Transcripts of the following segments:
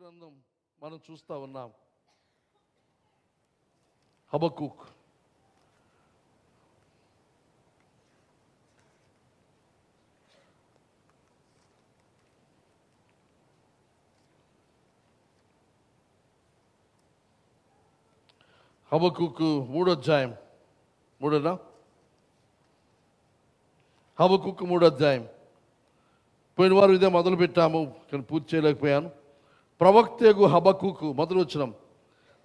గ్రంథం మనం చూస్తూ ఉన్నాం. హబక్కూక్ హబక్కూకు 3వ అధ్యాయం. హబక్కూకు 3వ అధ్యాయం. పోయిన వారు ఇదే మొదలు పెట్టాము, కానీ పూర్తి చేయలేకపోయాను. ప్రవక్తకు హబక్కూకు మొదలువచనం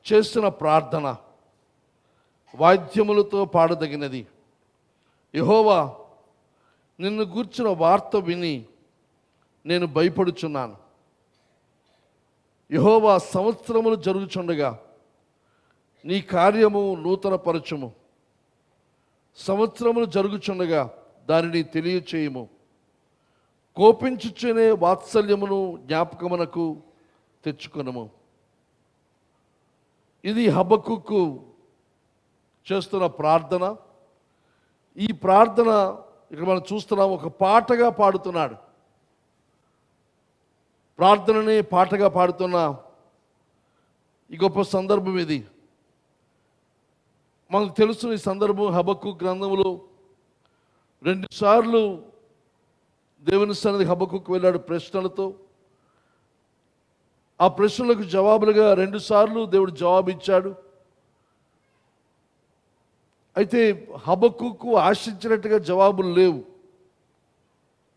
చేసిన ప్రార్థన వాద్యములతో పాడదగినది. యెహోవా, నిన్ను గూర్చిన వార్త విని నేను భయపడుచున్నాను. యెహోవా, సంవత్సరములు జరుగుచుండగా నీ కార్యము నూతనపరచుము. సంవత్సరములు జరుగుచుండగా దానిని తెలియచేయము. కోపించుచునే వాత్సల్యమును జ్ఞాపకమునకు తెచ్చుకొనుము. ఇది హబక్కూకు చేస్తున్న ప్రార్థన. ఈ ప్రార్థన ఇక్కడ మనం చూస్తున్నాం, ఒక పాటగా పాడుతున్నాడు. ప్రార్థనని పాటగా పాడుతున్న ఈ గొప్ప సందర్భం ఇది. మనకు తెలుసు ఈ సందర్భం. హబక్కూకు గ్రంథంలో 2 సార్లు దేవుని సన్నిధికి హబక్కూకు వెళ్ళాడు ప్రశ్నలతో. ఆ ప్రశ్నలకు జవాబులుగా 2 సార్లు దేవుడు జవాబు ఇచ్చాడు. అయితే హబక్కూకు ఆశించినట్టుగా జవాబులు లేవు.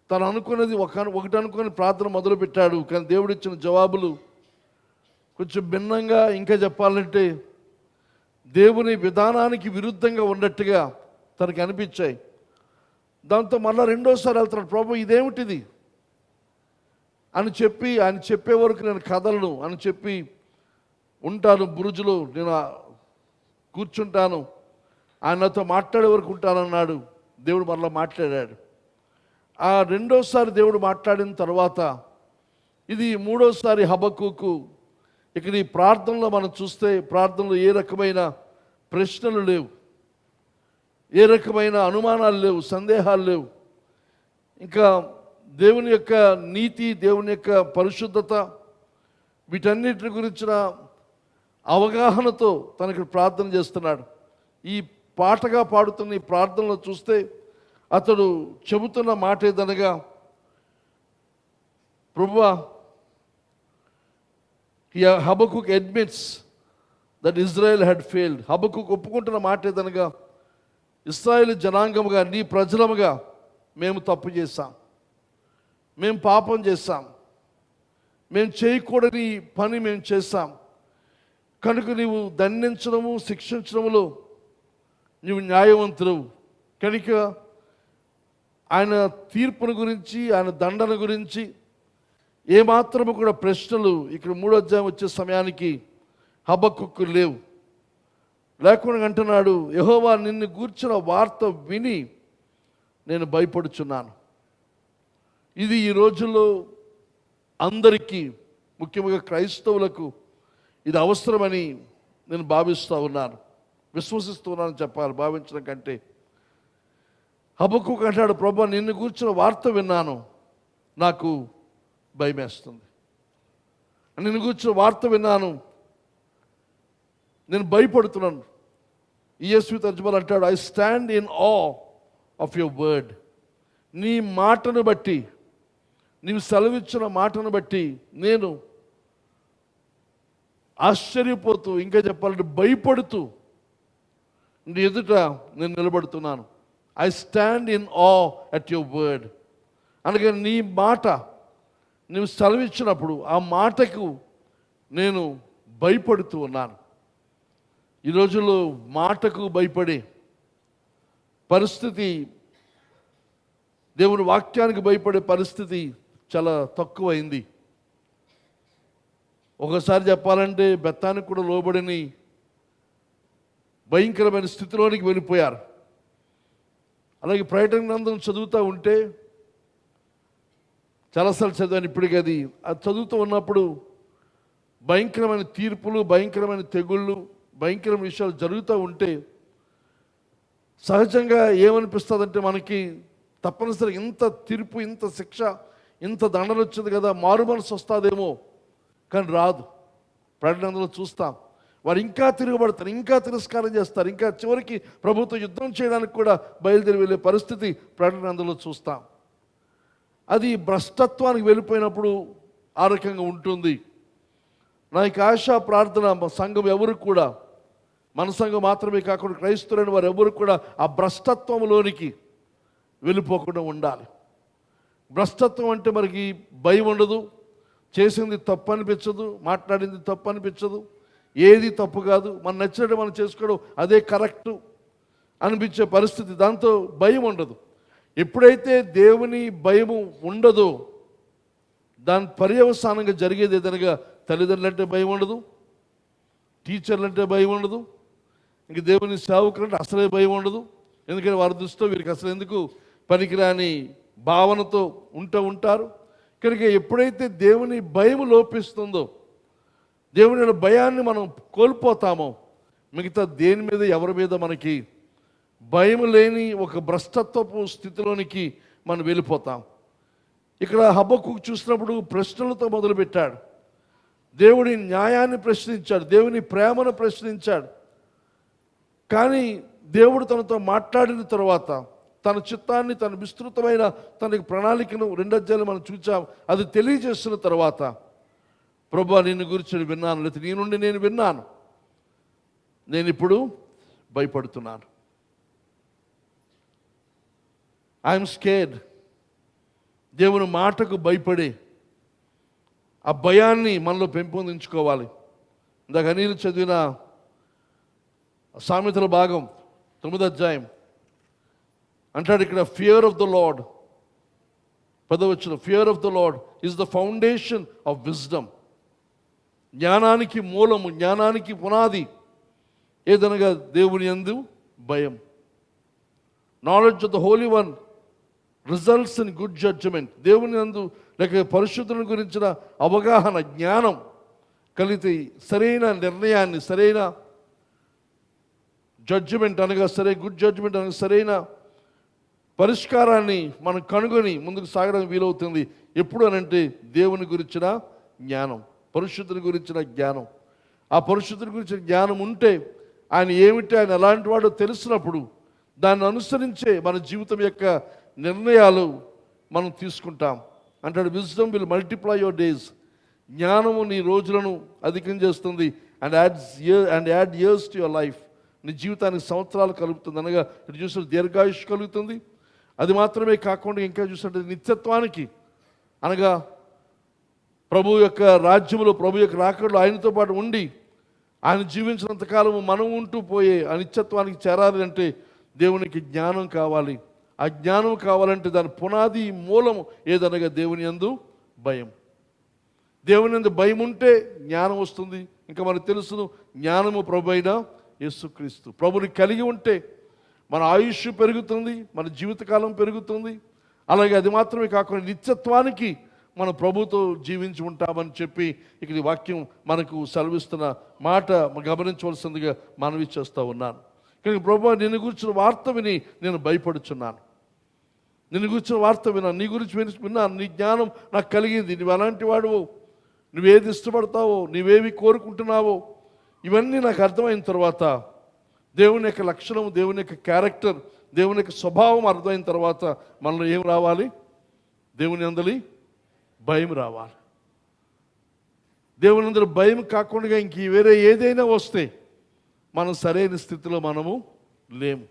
తను అనుకున్నది ఒకటి అనుకుని ప్రార్థన మొదలుపెట్టాడు, కానీ దేవుడు ఇచ్చిన జవాబులు కొంచెం భిన్నంగా, ఇంకా చెప్పాలంటే దేవుని విధానానికి విరుద్ధంగా ఉన్నట్టుగా తనకి అనిపించాయి. దాంతో మళ్ళీ 2వసారి వెళ్తున్నాడు. ప్రభు, ఇదేమిటిది అని చెప్పి, ఆయన చెప్పే వరకు నేను కదలను అని చెప్పి ఉంటాను, బురుజులో నేను కూర్చుంటాను, ఆయన నాతో మాట్లాడే వరకు ఉంటానన్నాడు. దేవుడు మరలా మాట్లాడాడు. ఆ 2వసారి దేవుడు మాట్లాడిన తర్వాత ఇది 3వసారి హబక్కూకు. ఇక్కడ ఈ ప్రార్థనలో మనం చూస్తే, ప్రార్థనలో ఏ రకమైన ప్రశ్నలు లేవు, ఏ రకమైన అనుమానాలు లేవు, సందేహాలు లేవు. ఇంకా దేవుని యొక్క నీతి, దేవుని యొక్క పరిశుద్ధత, వీటన్నిటి గురించిన అవగాహనతో తనకి ప్రార్థన చేస్తున్నాడు. ఈ పాటగా పాడుతున్న ఈ ప్రార్థనలో చూస్తే అతడు చెబుతున్న మాట ఏదనగా, ప్రభువా, Habakkuk admits that Israel had failed. Habakkuk ఒప్పుకుంటున్న మాట ఏదనగా, ఇశ్రాయేలు జనాంగముగా, నీ ప్రజలముగా మేము తప్పు చేశాం, మేము పాపం చేశాం, మేము చేయకూడని పని మేము చేశాం. కనుక నీవు దండించడము, శిక్షించడములో నీవు న్యాయవంతుడు. కనుక ఆయన తీర్పును గురించి, ఆయన దండన గురించి ఏమాత్రము కూడా ప్రశ్నలు ఇక్కడ 3వ అధ్యాయం వచ్చే సమయానికి హబక్కూకు లేవు. లేకుండా అంటున్నాడు, యెహోవా, నిన్ను గూర్చిన వార్త విని నేను భయపడుచున్నాను. ఇది ఈ రోజుల్లో అందరికీ, ముఖ్యంగా క్రైస్తవులకు ఇది అవసరమని నేను భావిస్తూ ఉన్నాను, విశ్వసిస్తూ ఉన్నాను చెప్పాలి, భావించడం కంటే. హబక్కూకు అంటాడు, ప్రభువా, నిన్ను గూర్చిన వార్త విన్నాను, నాకు భయమేస్తుంది. నిన్ను గూర్చిన వార్త విన్నాను, నేను భయపడుతున్నాను. ESV తర్జుమాలో అంటాడు, ఐ స్టాండ్ ఇన్ ఆ ఆఫ్ యువర్ వర్డ్. నీ మాటను బట్టి, నీవు సెలవిచ్చిన మాటను బట్టి నేను ఆశ్చర్యపోతూ, ఇంకా చెప్పాలంటే భయపడుతూ నీ ఎదుట నేను నిలబడుతున్నాను. ఐ స్టాండ్ ఇన్ ఆ అట్ యువర్ వర్డ్. అనగా నీ మాట నీవు సెలవిచ్చినప్పుడు ఆ మాటకు నేను భయపడుతూ ఉన్నాను. ఈ రోజుల్లో మాటకు భయపడే పరిస్థితి, దేవుని వాక్యానికి భయపడే పరిస్థితి చాలా తక్కువైంది. ఒకసారి చెప్పాలంటే బెత్తానికి కూడా లోబడిని భయంకరమైన స్థితిలోనికి వెళ్ళిపోయారు. అలాగే ప్రకటన గ్రంథం చదువుతూ ఉంటే, చాలాసార్లు చదివాను ఇప్పటికీ, అది చదువుతూ ఉన్నప్పుడు భయంకరమైన తీర్పులు, భయంకరమైన తెగుళ్ళు, భయంకరమైన విషయాలు జరుగుతూ ఉంటే సహజంగా ఏమనిపిస్తుందంటే మనకి, తప్పనిసరిగా ఇంత తీర్పు, ఇంత శిక్ష, ఇంత దండన వచ్చింది కదా, మారు మనసు వస్తుందేమో కానీ రాదు. ప్రకటనలో చూస్తాం, వారు ఇంకా తిరగబడతారు, ఇంకా తిరస్కారం చేస్తారు, ఇంకా చివరికి ప్రభుత్వం యుద్ధం చేయడానికి కూడా బయలుదేరి వెళ్ళే పరిస్థితి ప్రకటనలో చూస్తాం. అది భ్రష్టత్వానికి వెళ్ళిపోయినప్పుడు ఆ రకంగా ఉంటుంది. నా యొక్క ఆశా ప్రార్థన, సంఘం ఎవరు కూడా, మన సంఘం మాత్రమే కాకుండా క్రైస్తవులైన వారు ఎవరు కూడా ఆ భ్రష్టత్వంలోనికి వెళ్ళిపోకుండా ఉండాలి. భ్రష్టత్వం అంటే మనకి భయం ఉండదు, చేసింది తప్పు అనిపించదు, మాట్లాడింది తప్పు అనిపించదు, ఏది తప్పు కాదు, మనం నచ్చినట్టు మనం చేసుకోవడం అదే కరెక్టు అనిపించే పరిస్థితి. దాంతో భయం ఉండదు. ఎప్పుడైతే దేవుని భయము ఉండదో దాని పర్యవసానంగా జరిగేది ఏదనగా తల్లిదండ్రులంటే భయం ఉండదు, టీచర్లంటే భయం ఉండదు, ఇంక దేవుని సేవకులంటే అసలే భయం ఉండదు. ఎందుకంటే వారి దృష్టిలో వీరికి అసలు ఎందుకు పనికిరాని భావనతో ఉంటారు. కనుక ఎప్పుడైతే దేవుని భయం లోపిస్తుందో, దేవుని భయాన్ని మనం కోల్పోతామో, మిగతా దేని మీద ఎవరి మీద మనకి భయం లేని ఒక భ్రష్టత్వపు స్థితిలోనికి మనం వెళ్ళిపోతాం. ఇక్కడ హబక్కూకు చూసినప్పుడు ప్రశ్నలతో మొదలుపెట్టాడు. దేవుడి న్యాయాన్ని ప్రశ్నించాడు, దేవుని ప్రేమను ప్రశ్నించాడు. కానీ దేవుడు తనతో మాట్లాడిన తర్వాత తన చిత్తాన్ని, తన విస్తృతమైన తన ప్రణాళికను 2 అధ్యాయాలు మనం చూచాం. అది తెలియజేస్తున్న తర్వాత, ప్రభువా నిన్ను గురించి విన్నాను, లేదా నీ నుండి నేను విన్నాను, నేను ఇప్పుడు భయపడుతున్నాను. I'm scared. దేవుని మాటకు భయపడి ఆ భయాన్ని మనలో పెంపొందించుకోవాలి. ఇందాక అనిల్ చదివిన సామెతల భాగం 9వ అధ్యాయం అంటాడు ఇక్కడ, ఫియర్ ఆఫ్ ద లార్డ్, 10వ వచనం, fear of the Lord is the foundation of wisdom. జ్ఞానానికి మూలము, జ్ఞానానికి పునాది ఏదనగా దేవుని యందు భయం. Knowledge of the holy one results in good judgment. దేవుని యందు లేక పరిశుద్ధుని గురించిన అవగాహన, జ్ఞానం కలిగితే సరైన నిర్ణయాన్ని, సరైన జడ్జిమెంట్ అనగా గుడ్ జడ్జిమెంట్ అనగా సరైన పరిష్కారాన్ని మనం కనుగొని ముందుకు సాగడం వీలవుతుంది. ఎప్పుడు అనంటే దేవుని గురించిన జ్ఞానం, పరిశుద్ధుని గురించిన జ్ఞానం. ఆ పరిశుద్ధుని గురించిన జ్ఞానం ఉంటే, ఆయన ఏమిటి, ఆయన ఎలాంటి వాడో తెలిసినప్పుడు దాన్ని అనుసరించే మన జీవితం యొక్క నిర్ణయాలు మనం తీసుకుంటాం. అంటాడు, wisdom will multiply your days. జ్ఞానము నీ రోజులను అధికం చేస్తుంది. And add years to your life. నీ జీవితానికి సంవత్సరాలు కలుగుతుంది. అనగా ఇటు చూసిన దీర్ఘాయుష్ కలుగుతుంది. అది మాత్రమే కాకుండా ఇంకా చూసినట్టు నిత్యత్వానికి, అనగా ప్రభు యొక్క రాజ్యములో, ప్రభు యొక్క రాకడలో ఆయనతో పాటు ఉండి ఆయన జీవించినంతకాలము మనం ఉంటూ పోయే ఆ నిత్యత్వానికి చేరాలి అంటే దేవునికి జ్ఞానం కావాలి. ఆ జ్ఞానం కావాలంటే దాని పునాది, మూలము ఏదనగా దేవుని యందు భయం. దేవుని యందు భయం ఉంటే జ్ఞానం వస్తుంది. ఇంకా మనకు తెలుసును, జ్ఞానము ప్రభు అయిన యేసుక్రీస్తు. ప్రభుని కలిగి ఉంటే మన ఆయుష్ పెరుగుతుంది, మన జీవితకాలం పెరుగుతుంది. అలాగే అది మాత్రమే కాకుండా నిత్యత్వానికి మన ప్రభుతో జీవించి ఉంటామని చెప్పి ఇక్కడ ఈ వాక్యం మనకు సెలవిస్తున్న మాట గమనించవలసిందిగా మనవి చేస్తూ ఉన్నాను. కానీ ప్రభువా నిన్ను గురించిన వార్త విని నేను భయపడుచున్నాను. నిన్ను గురించిన వార్త విన్నాను, నీ గురించి విన్నాను, నీ జ్ఞానం నాకు కలిగింది. నువ్వు అలాంటి వాడువో, నువ్వేది ఇష్టపడతావో, నువ్వేవి కోరుకుంటున్నావో ఇవన్నీ నాకు అర్థమైన తర్వాత, దేవుని యొక్క లక్షణం, దేవుని యొక్క క్యారెక్టర్, దేవుని యొక్క స్వభావం అర్థమైన తర్వాత మనలో ఏం రావాలి? దేవుని అందలి భయం రావాలి. దేవుని అందరి భయం కాకుండా ఇంక వేరే ఏదైనా వస్తే మనం సరైన స్థితిలో మనము లేము.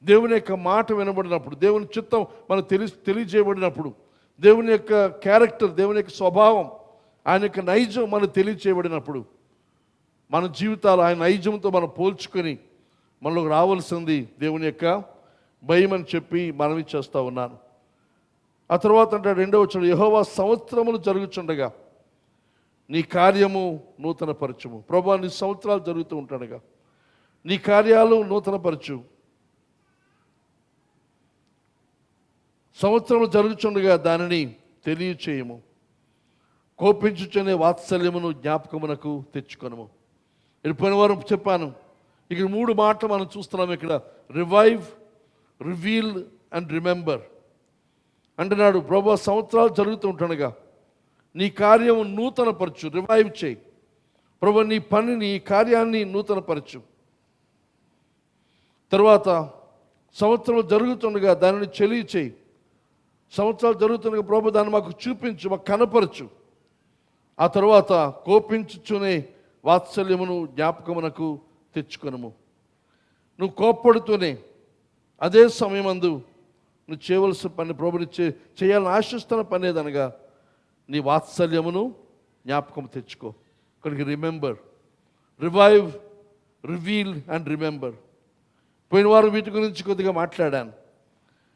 దేవుని యొక్క మాట వినబడినప్పుడు, దేవుని చిత్తం మనకు తెలియజేయబడినప్పుడు, దేవుని యొక్క క్యారెక్టర్, దేవుని యొక్క స్వభావం, ఆయన యొక్క నైజం మనకు తెలియజేయబడినప్పుడు మన జీవితాలు ఆయన నైజంతో మనం పోల్చుకొని మనలోకి రావాల్సింది దేవుని యొక్క భయం అని చెప్పి మనవి చేస్తూ ఉన్నాను. ఆ తర్వాత అంటే 2వ వచనం, యెహోవా సంవత్సరములు జరుగుచుండగా నీ కార్యము నూతన పరచుము. ప్రభువా నీ సంవత్సరాలు జరుగుతూ ఉంటాడుగా నీ కార్యాలు నూతన పరచు. సంవత్సరములు జరుగుచుండగా దానిని తెలియచేయము. కోపించుచునే వాత్సల్యమును జ్ఞాపకమునకు తెచ్చుకొనము. పోయిన వారం చెప్పాను, ఇక్కడ 3 మాటలు మనం చూస్తున్నాం. ఇక్కడ రివైవ్, రివీల్ అండ్ రిమెంబర్ అంటున్నాడు. ప్రభువా సంవత్సరాలు జరుగుతూ ఉంటుండగా నీ కార్యము నూతనపరచు, రివైవ్ చేయి ప్రభు. నీ పనిని, ఈ కార్యాన్ని నూతనపరచు. తర్వాత సంవత్సరం జరుగుతుండగా దానిని చేయి. సంవత్సరాలు జరుగుతుండగా ప్రభు దాన్ని మాకు చూపించు, మాకు కనపరచు. ఆ తర్వాత కోపించుచునే వాత్సల్యమును జ్ఞాపకమునకు తెచ్చుకొనుము. నువ్వు కోప్పడుతూనే అదే సమయమందు నువ్వు చేయవలసిన పని ప్రభుని చేయాలని ఆశిస్తున్న పని ఏదనగా నీ వాత్సల్యమును జ్ఞాపకం తెచ్చుకో. ఇక్కడికి remember, revive, reveal and remember. పోయిన వారం వీటి గురించి కొద్దిగా మాట్లాడాను.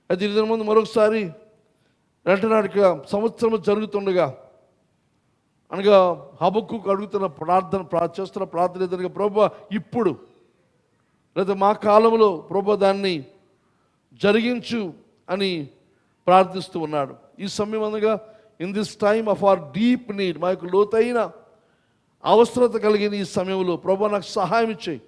అది దీని ముందు మరొకసారి రెంటనాడికి సంవత్సరం జరుగుతుండగా అనగా హబక్కుకు అడుగుతున్న చేస్తున్న ప్రార్థన ఏదనగా ప్రభువా ఇప్పుడు లేదా మా కాలంలో ప్రభువా దాన్ని జరిగించు అని ప్రార్థిస్తూ ఉన్నాడు. ఈ సమయం అనగా in this time of our deep need, మా యొక్క లోతైన అవసరత కలిగిన ఈ సమయంలో ప్రభువా నాకు సహాయం చేయి.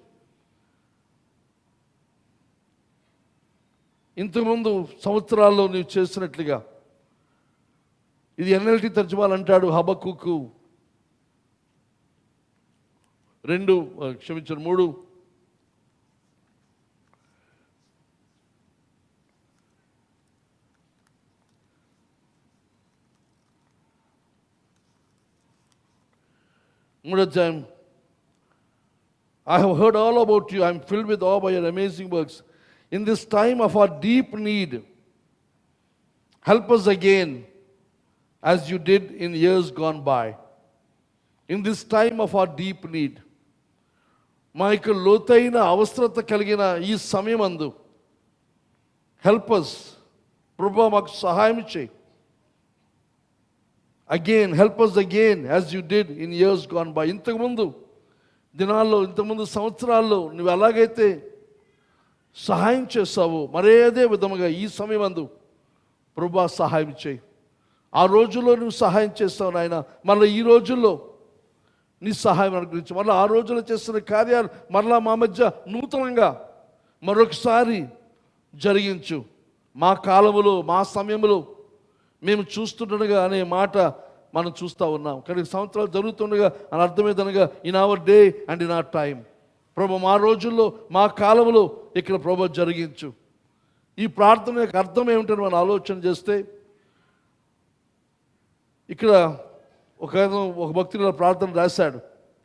ఇంతకుముందు సంవత్సరాల్లో నీవు చేసినట్లుగా, ఇది NLT తర్జుమాలు అంటాడు హబక్కుకు 3 అధ్యాయం. I have heard all about you. I am filled with awe by your amazing works. In this time of our deep need, help us again as you did in years gone by. In this time of our deep need, మా యొక్క లోతైన అవసరత కలిగిన ఈ సమయమందు help us, ప్రభువా మాకు సహాయం చేయి. Again help us again as you did in years gone by. ఇంతకుముందు దినాల్లో, ఇంతకుముందు సంవత్సరాల్లో నువ్వు ఎలాగైతే సహాయం చేస్తావో మరే అదే విధముగా ఈ సమయమందు ప్రభువా సహాయం చేయి. ఆ రోజుల్లో నువ్వు సహాయం చేస్తావు నాయన, మళ్ళీ ఈ రోజుల్లో నీ సహాయం అనుగ్రహించు. మళ్ళీ ఆ రోజుల్లో చేస్తున్న కార్యాలు మరలా మా మధ్య నూతనంగా మరొకసారి జరిగించు. మా కాలములో, మా సమయంలో మేము చూస్తుండగా అనే మాట మనం చూస్తూ ఉన్నాం. కానీ సంవత్సరాలు జరుగుతుండగా అని అర్థమేదనగా in our day and in our time. ప్రభు మా రోజుల్లో, మా కాలంలో ఇక్కడ ప్రభు జరిగించు. ఈ ప్రార్థన యొక్క అర్థం ఏమిటని మనం ఆలోచన చేస్తే, ఇక్కడ ఒక భక్తుల ప్రార్థన రాశాడు.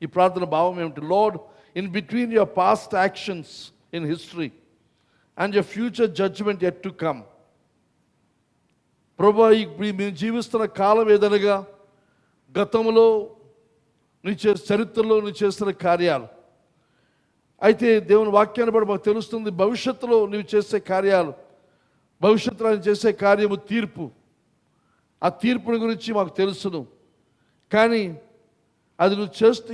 ఈ ప్రార్థన భావం ఏమిటి? Lord, in between your past actions in history and your future judgement yet to come. ప్రభు మేము జీవిస్తున్న కాలం ఏదనగా గతంలో చరిత్రలో నువ్వు చేస్తున్న కార్యాలు, అయితే దేవుని వాక్యాన్ని బట్టి మాకు తెలుస్తుంది భవిష్యత్తులో నువ్వు చేసే కార్యాలు, భవిష్యత్తులో ఆయన చేసే కార్యము తీర్పు. ఆ తీర్పుని గురించి మాకు తెలుసును. కానీ అది నువ్వు చేస్తూ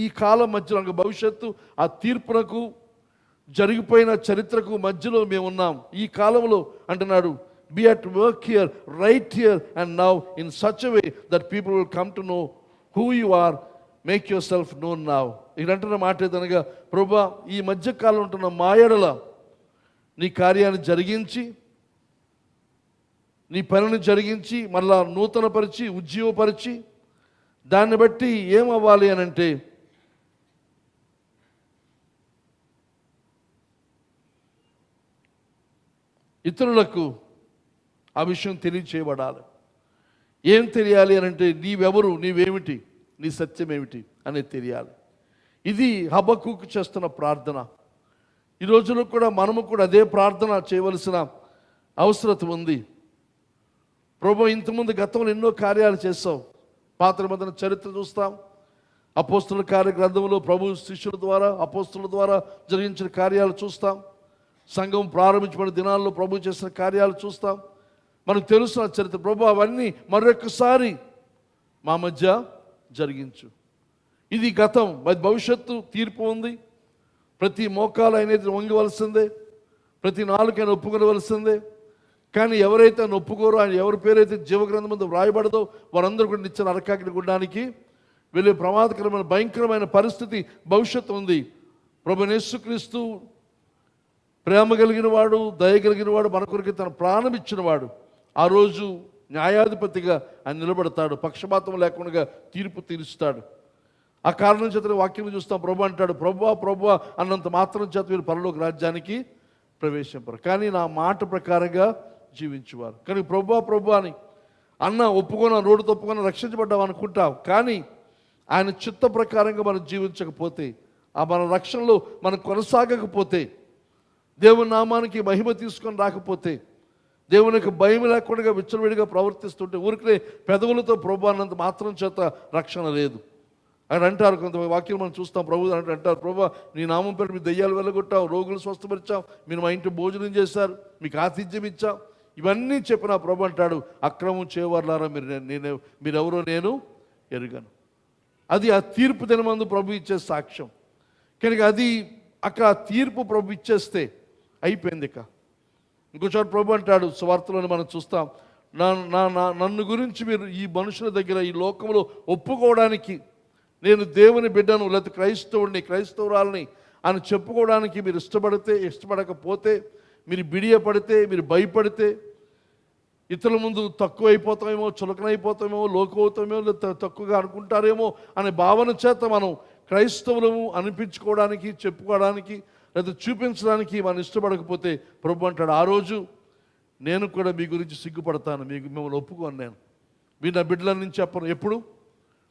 ఈ కాలం మధ్యలో భవిష్యత్తు, ఆ తీర్పునకు, జరిగిపోయిన చరిత్రకు మధ్యలో మేము ఉన్నాం. ఈ కాలంలో అంటున్నాడు, be at work here, right here and now in such a way that people will come to know who you are. Make yourself known now. ఇదంటున్న మాట ఏదనగా, ప్రభువా ఈ మధ్యకాలం ఉంటున్న మాయడల నీ కార్యాన్ని జరిగించి, నీ పనిని జరిగించి, మళ్ళా నూతనపరిచి, ఉజ్జీవపరిచి, దాన్ని బట్టి ఏమవ్వాలి అని అంటే ఇతరులకు ఆ విషయం తెలియచేయబడాలి. ఏం తెలియాలి అని అంటే నీవెవరు, నీవేమిటి, నీ సత్యం ఏమిటి అనేది తెలియాలి. ఇది హబక్కుకు చేస్తున్న ప్రార్థన. ఈ రోజుల్లో కూడా మనము కూడా అదే ప్రార్థన చేయవలసిన అవసరం ఉంది. ప్రభు ఇంతకుముందు గతంలో ఎన్నో కార్యాలు చేస్తావు. పాత నిబంధన చరిత్ర చూస్తాం. అపోస్తుల కార్యగ్రంథంలో ప్రభు శిష్యుల ద్వారా, అపోస్తుల ద్వారా జరిగించిన కార్యాలు చూస్తాం. సంఘం ప్రారంభించబడిన దినాల్లో ప్రభు చేసిన కార్యాలు చూస్తాం. మనకు తెలుసు చరిత్ర. ప్రభు అవన్నీ మరొకసారి మా మధ్య జరిగించు. ఇది గతం. మరి భవిష్యత్తు తీర్పు ఉంది. ప్రతి మోకాలు అనేది వంగవలసిందే, ప్రతి నాలుకైనా ఒప్పుకొనవలసిందే. కానీ ఎవరైతే ఆయన ఒప్పుకోరో, ఆయన ఎవరి పేరైతే జీవగ్రంథం ముందు వ్రాయబడదో వారందరూ కూడా నిత్య నరకాగ్ని గుండానికి వెళ్ళే ప్రమాదకరమైన భయంకరమైన పరిస్థితి భవిష్యత్తు ఉంది. ప్రభువైన యేసుక్రీస్తు ప్రేమ కలిగిన వాడు, దయ కలిగిన వాడు, మన కొరకు తన ప్రాణం ఇచ్చిన వాడు. ఆ రోజు న్యాయాధిపతిగా ఆయన నిలబడతాడు. పక్షపాతం లేకుండా తీర్పు తీరుస్తాడు. ఆ కారణం చేత వాక్యం చూస్తాం, ప్రభు అంటాడు, ప్రభువా ప్రభువా అన్నంత మాత్రం చేత వీరు పరలోక రాజ్యానికి ప్రవేశింపరు, కానీ నా మాట ప్రకారంగా జీవించేవారు. కానీ ప్రభువా ప్రభువా అని అన్న ఒప్పుకొని రోడ్డు తప్పుకొని రక్షించబడ్డాం అనుకుంటావు, కానీ ఆయన చిత్త ప్రకారంగా మనం జీవించకపోతే, ఆ మన రక్షణలో మనం కొనసాగకపోతే, దేవుని నామానికి మహిమ తీసుకొని రాకపోతే, దేవునికి భయం లేకుండా విచ్చలవిడిగా ప్రవర్తిస్తుంటే, ఊరికే పెదవులతో ప్రభు అన్నంత మాత్రం చేత రక్షణ లేదు. ఆయన అంటారు, కొంత వాక్యం మనం చూస్తాం, ప్రభు అంటారు, ప్రభు నీ నామం పేరు మీ దయ్యాలు వెళ్ళగొట్టాం, రోగులు స్వస్థపరిచాం, మీరు మా ఇంటి భోజనం చేశారు, మీకు ఆతిథ్యం ఇచ్చాం, ఇవన్నీ చెప్పిన ప్రభు అంటాడు, అక్రమం చేయవర్లారా మీరెవరో నేను ఎరుగను. అది ఆ తీర్పు దినమందు ప్రభు ఇచ్చే సాక్ష్యం. కనుక అది అక్కడ తీర్పు ప్రభు ఇచ్చేస్తే అయిపోయింది. ఇక ఇంకోచోట ప్రభు అంటాడు, సువార్తలోని మనం చూస్తాం, నన్ను గురించి మీరు ఈ మనుషుల దగ్గర ఈ లోకంలో ఒప్పుకోవడానికి, నేను దేవుని బిడ్డను లేకపోతే క్రైస్తవుడిని క్రైస్తవురాలని అని చెప్పుకోవడానికి మీరు ఇష్టపడకపోతే, మీరు బిడియపడితే, మీరు భయపడితే, ఇతరుల ముందు తక్కువ అయిపోతామేమో, చులకనైపోతామేమో, లోకవుతామేమో, లేదా తక్కువగా అనుకుంటారేమో అనే భావన చేత మనం క్రైస్తవులము అనిపించుకోవడానికి, చెప్పుకోవడానికి లేదా చూపించడానికి మనం ఇష్టపడకపోతే, ప్రభు అంటాడు, ఆ రోజు నేను కూడా మీ గురించి సిగ్గుపడతాను, మిమ్మల్ని ఒప్పుకోను, నేను మీరు నా బిడ్డల నుంచి చెప్పను. ఎప్పుడు?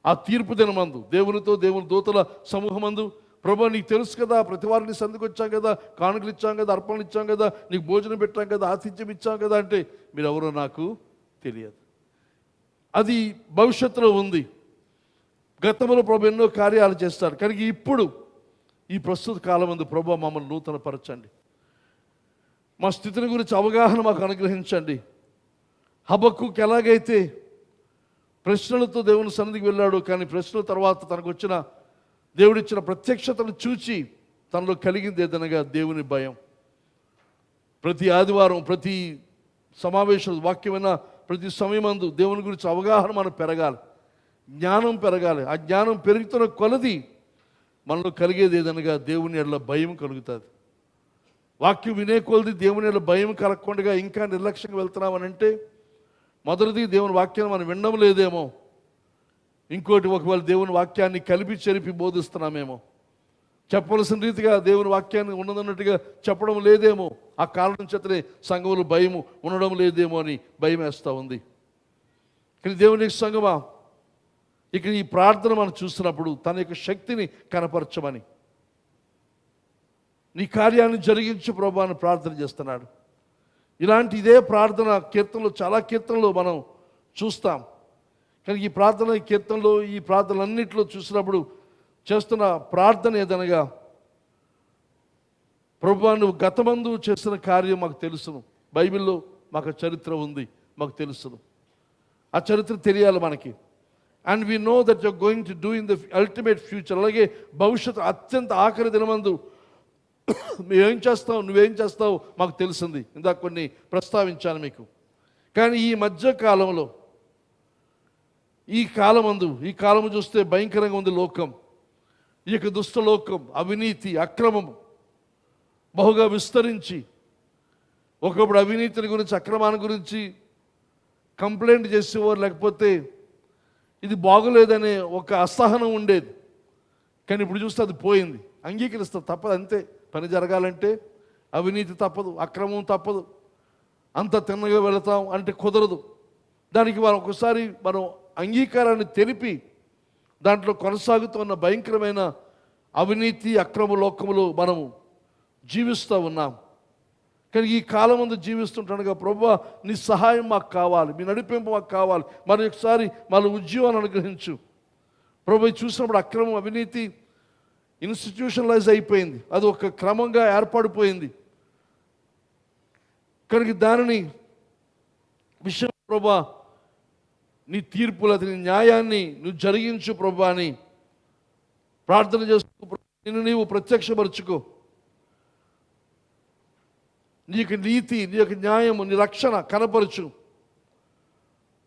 ఆ తీర్పు దినమందు దేవునితో దేవుని దూతల సమూహమందు, ప్రభు నీకు తెలుసు కదా, ప్రతి వారిని సందుకు వచ్చాం కదా, కానుకలు ఇచ్చాం కదా, అర్పణలు ఇచ్చాం కదా, నీకు భోజనం పెట్టాం కదా, ఆతిథ్యం ఇచ్చాం కదా అంటే, మీరు ఎవరో నాకు తెలియదు. అది భవిష్యత్తులో ఉంది. గతంలో ప్రభు ఎన్నో కార్యాలు చేస్తారు. కనుక ఇప్పుడు ఈ ప్రస్తుత కాలం ముందు ప్రభు మమ్మల్ని నూతనపరచండి, మా స్థితిని గురించి అవగాహన మాకు అనుగ్రహించండి. హబక్కుకు ఎలాగైతే ప్రశ్నలతో దేవుని సన్నిధికి వెళ్ళాడు, కానీ ప్రశ్నల తర్వాత తనకు వచ్చిన దేవుడిచ్చిన ప్రత్యక్షతను చూచి తనలో కలిగింది ఏదనగా దేవుని భయం. ప్రతి ఆదివారం, ప్రతి సమావేశం, వాక్యమైన ప్రతి సమయమందు దేవుని గురించి అవగాహన మనం పెరగాలి, జ్ఞానం పెరగాలి. ఆ జ్ఞానం పెరుగుతున్న కొలది మనలో కలిగేది ఏదనగా దేవుని ఎడల భయం కలుగుతుంది. వాక్యం వినే కొలది దేవుని ఎడల భయం కలగకుండా ఇంకా నిర్లక్ష్యంగా వెళ్తున్నామనంటే, మొదటిది దేవుని వాక్యాన్ని మనం వినడం లేదేమో, ఇంకోటి ఒకవేళ దేవుని వాక్యాన్ని కలిపి చెరిపి బోధిస్తున్నామేమో, చెప్పవలసిన రీతిగా దేవుని వాక్యాన్ని ఉన్నదన్నట్టుగా చెప్పడం లేదేమో, ఆ కారణం చేతనే సంఘములు భయము ఉండడం లేదేమో అని భయం వేస్తూ ఉంది. కానీ దేవుని సంఘమా, ఇక్కడ ఈ ప్రార్థన మనం చూస్తున్నప్పుడు తన యొక్క శక్తిని కనపరచమని, నీ కార్యాన్ని జరిగించు ప్రభు అని ప్రార్థన చేస్తున్నాడు. ఇలాంటి ఇదే ప్రార్థన కీర్తనలో, చాలా కీర్తనలో మనం చూస్తాం. కానీ ఈ ప్రార్థన కీర్తనలో, ఈ ప్రార్థనలన్నింటిలో చూసినప్పుడు చేస్తున్న ప్రార్థన ఏదనగా, ప్రభువా నువ్వు గతమందు చేసిన కార్యం మాకు తెలుసును, బైబిల్లో మాకు చరిత్ర ఉంది, మాకు తెలుసును, ఆ చరిత్ర తెలియాలి మనకి. And we know that you're going to do in the ultimate future. అలాగే భవిష్యత్తు అత్యంత ఆఖరి దినమందు నువ్వేం చేస్తావు మాకు తెలిసింది. ఇందాక కొన్ని ప్రస్తావించాను మీకు. కానీ ఈ మధ్య కాలంలో, ఈ కాలము చూస్తే భయంకరంగా ఉంది లోకం. ఈ యొక్క దుష్ట లోకం, అవినీతి, అక్రమము బహుగా విస్తరించి, ఒకప్పుడు అవినీతిని గురించి, అక్రమాన్ని గురించి కంప్లైంట్ చేసేవారు, లేకపోతే ఇది బాగోలేదనే ఒక అసహనం ఉండేది. కానీ ఇప్పుడు చూస్తే అది పోయింది. అంగీకరిస్తారు, తప్పదు, అంతే. పని జరగాలంటే అవినీతి తప్పదు, అక్రమం తప్పదు, అంత తిన్నగా వెళతాం అంటే కుదరదు. దానికి ఒకసారి మనం అంగీకారాన్ని తెలిపి దాంట్లో కొనసాగుతున్న భయంకరమైన అవినీతి, అక్రమ లోకములు మనము జీవిస్తూ ఉన్నాం. కానీ ఈ కాలం ముందు జీవిస్తుంటానుగా, ప్రభువా నీ సహాయం మాకు కావాలి, మీ నడిపింపు మాకు కావాలి, మరి ఒకసారి మన ఉద్యోగాన్ని అనుగ్రహించు. ప్రభు చూసినప్పుడు అక్రమం, అవినీతి ఇన్స్టిట్యూషనలైజ్ అయిపోయింది, అది ఒక క్రమంగా ఏర్పడిపోయింది. కనుక దానిని విషయం ప్రభువా నీ తీర్పులు, నీ న్యాయాన్ని నువ్వు జరిగించు ప్రభువా అని ప్రార్థన చేస్తూ నిన్ను నీవు ప్రత్యక్షపరుచుకో. నీ యొక్క నీతి, నీ యొక్క న్యాయము, నీ రక్షణ కనపరచు.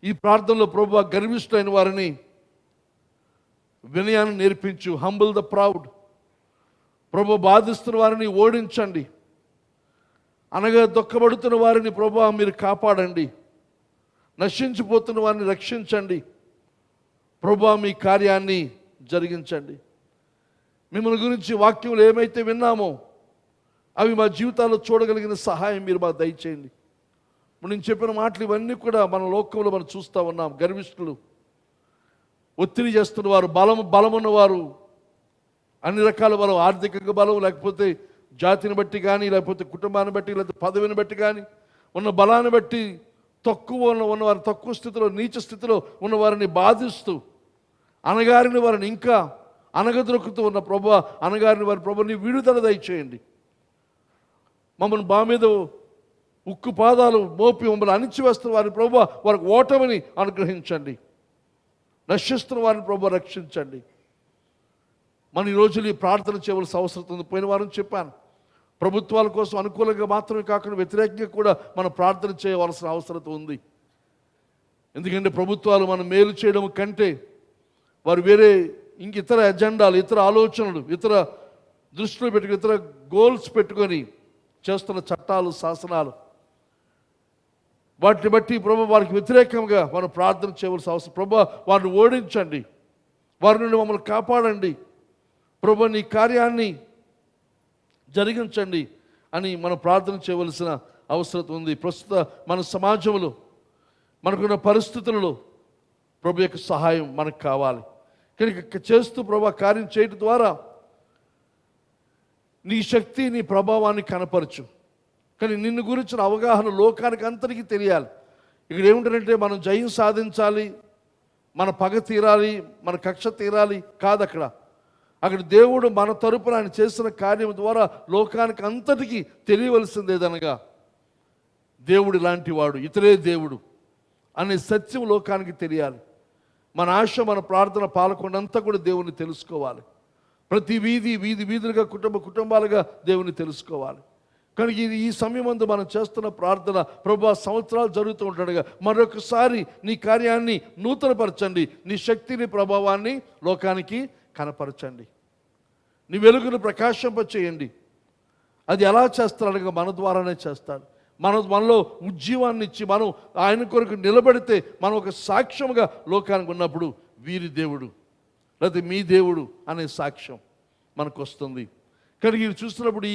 ఈ ప్రార్థనలో ప్రభువా గర్విష్ఠులైన వారిని వినయాన్ని నేర్పించు. Humble the proud. ప్రభు బాధిస్తున్న వారిని ఓడించండి, అనగా దుఃఖపడుతున్న వారిని ప్రభువా మీరు కాపాడండి. నశించిపోతున్న వారిని రక్షించండి. ప్రభువా మీ కార్యాన్ని జరిగించండి. మిమ్మల్ని గురించి వాక్యంలో ఏమైతే విన్నామో అవి మా జీవితాల్లో చూడగలిగిన సహాయం మీరు మాకు దయచేయండి. నేను చెప్పిన మాటలు ఇవన్నీ కూడా మన లోకంలో మనం చూస్తూ ఉన్నాం. గర్విష్ఠులు, ఒత్తిడి చేస్తున్న వారు, బలమున్నవారు, అన్ని రకాల బలం, ఆర్థికంగా బలం, లేకపోతే జాతిని బట్టి కానీ, లేకపోతే కుటుంబాన్ని బట్టి, లేకపోతే పదవిని బట్టి కానీ, ఉన్న బలాన్ని బట్టి తక్కువ ఉన్నవారు, తక్కువ స్థితిలో, నీచ స్థితిలో ఉన్నవారిని బాధిస్తూ అనగారిన వారిని ఇంకా అనగదొరుకుతూ ఉన్న ప్రభువా, అనగారిన వారి ప్రభుని విడుదల దయచేయండి. మమ్మల్ని బా మీద ఉక్కు పాదాలు మోపి మమ్మల్ని అణిచివేస్తున్న వారిని ప్రభువా, వారికి ఓటమిని అనుగ్రహించండి. నశిస్తున్న వారిని ప్రభువా రక్షించండి. మన ఈ రోజులు ఈ ప్రార్థన చేయవలసిన అవసరం ఉంది. పోయిన వారం చెప్పాను, ప్రభుత్వాల కోసం అనుకూలంగా మాత్రమే కాకుండా వ్యతిరేకంగా కూడా మనం ప్రార్థన చేయవలసిన అవసరం ఉంది. ఎందుకంటే ప్రభుత్వాలు మనం మేలు చేయడం కంటే వారు వేరే ఇతర ఎజెండాలు, ఇతర ఆలోచనలు, ఇతర దృష్టిలో పెట్టుకుని, ఇతర గోల్స్ పెట్టుకొని చేస్తున్న చట్టాలు, శాసనాలు, వాటిని బట్టి ప్రభు వారికి వ్యతిరేకంగా మనం ప్రార్థన చేయవలసిన అవసరం. ప్రభు వారిని ఓడించండి, వారి నుండి మమ్మల్ని కాపాడండి, ప్రభు నీ కార్యాన్ని జరిగించండి అని మనం ప్రార్థన చేయవలసిన అవసరం ఉంది. ప్రస్తుత మన సమాజంలో మనకున్న పరిస్థితులలో ప్రభు యొక్క సహాయం మనకు కావాలి. కనుక చేస్తూ ప్రభు కార్యం చేయడం ద్వారా నీ శక్తి, నీ ప్రభావాన్ని కనపరచు. కానీ నిన్ను గురించిన అవగాహన లోకానికి అంతటికీ తెలియాలి. ఇక్కడ ఏమిటంటే మనం జయం సాధించాలి, మన పగ తీరాలి, మన కక్ష తీరాలి కాదు. అక్కడ దేవుడు మన తరపున ఆయన చేసిన కార్యం ద్వారా లోకానికి అంతటికీ తెలియవలసిందేదనగా దేవుడు లాంటి వాడు, ఇతరే దేవుడు అనే సత్యం లోకానికి తెలియాలి. మన ఆశ, మన ప్రార్థన పాలకొండంతా కూడా దేవుని తెలుసుకోవాలి. ప్రతి వీధులుగా, కుటుంబాలుగా దేవుని తెలుసుకోవాలి. కనుక ఈ సమయమందు మనం చేస్తున్న ప్రార్థన, ప్రభువా సంవత్సరాలు జరుగుతూ ఉంటాడుగా మరొకసారి నీ కార్యాన్ని నూతనపరచండి, నీ శక్తిని, ప్రభావాన్ని లోకానికి కనపరచండి, నీ వెలుగును ప్రకాశింపచేయండి. అది ఎలా చేస్తాడనగా మన ద్వారానే చేస్తాడు. మనలో ఉజ్జీవాన్ని ఇచ్చి మనం ఆయన కొరకు నిలబడితే మనం ఒక సాక్ష్యంగా లోకానికి ఉన్నప్పుడు వీరి దేవుడు లేకపోతే మీ దేవుడు అనే సాక్ష్యం మనకు వస్తుంది. కనుక ఇది చూస్తున్నప్పుడు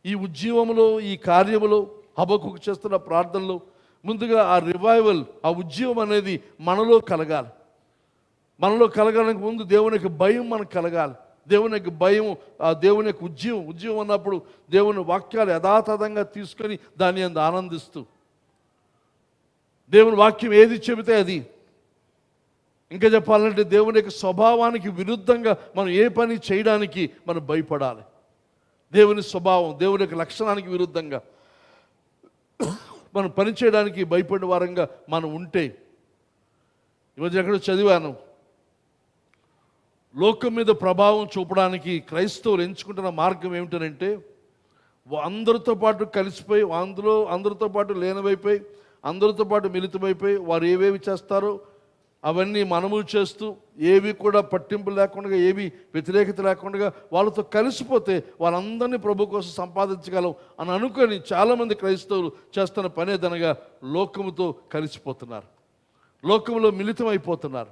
ఈ ఉజ్జీవంలో, ఈ కార్యములో, హబక్కుకు చేస్తున్న ప్రార్థనలో ముందుగా ఆ రివైవల్, ఆ ఉజ్జీవం అనేది మనలో కలగాలి. మనలో కలగడానికి ముందు దేవుని యొక్క భయం మనకు కలగాలి. దేవుని యొక్క భయం, ఆ దేవుని యొక్క ఉజ్జీవం అన్నప్పుడు దేవుని వాక్యాలు యథాతథంగా తీసుకొని దాన్ని అందు ఆనందిస్తూ, దేవుని వాక్యం ఏది చెబితే అది, ఇంకా చెప్పాలంటే దేవుని యొక్క స్వభావానికి విరుద్ధంగా మనం ఏ పని చేయడానికి మనం భయపడాలి. దేవుని స్వభావం, దేవుని యొక్క లక్షణానికి విరుద్ధంగా మనం పని చేయడానికి భయపడే వారంగా మనం ఉంటే, ఈరోజు ఎక్కడో చదివాను, లోకం మీద ప్రభావం చూపడానికి క్రైస్తవులు ఎంచుకుంటున్న మార్గం ఏమిటనంటే అందరితో పాటు కలిసిపోయి, అందరితో పాటు లీనమైపోయి, అందరితో పాటు మిళితమైపోయి వారు ఏవేవి చేస్తారో అవన్నీ మనము చేస్తూ, ఏవి కూడా పట్టింపు లేకుండా, ఏవి వ్యతిరేకత లేకుండా వాళ్ళతో కలిసిపోతే వాళ్ళందరినీ ప్రభు కోసం సంపాదించగలం అని అనుకొని చాలామంది క్రైస్తవులు చేస్తున్న పనేదనగా లోకముతో కలిసిపోతున్నారు, లోకంలో మిళితమైపోతున్నారు.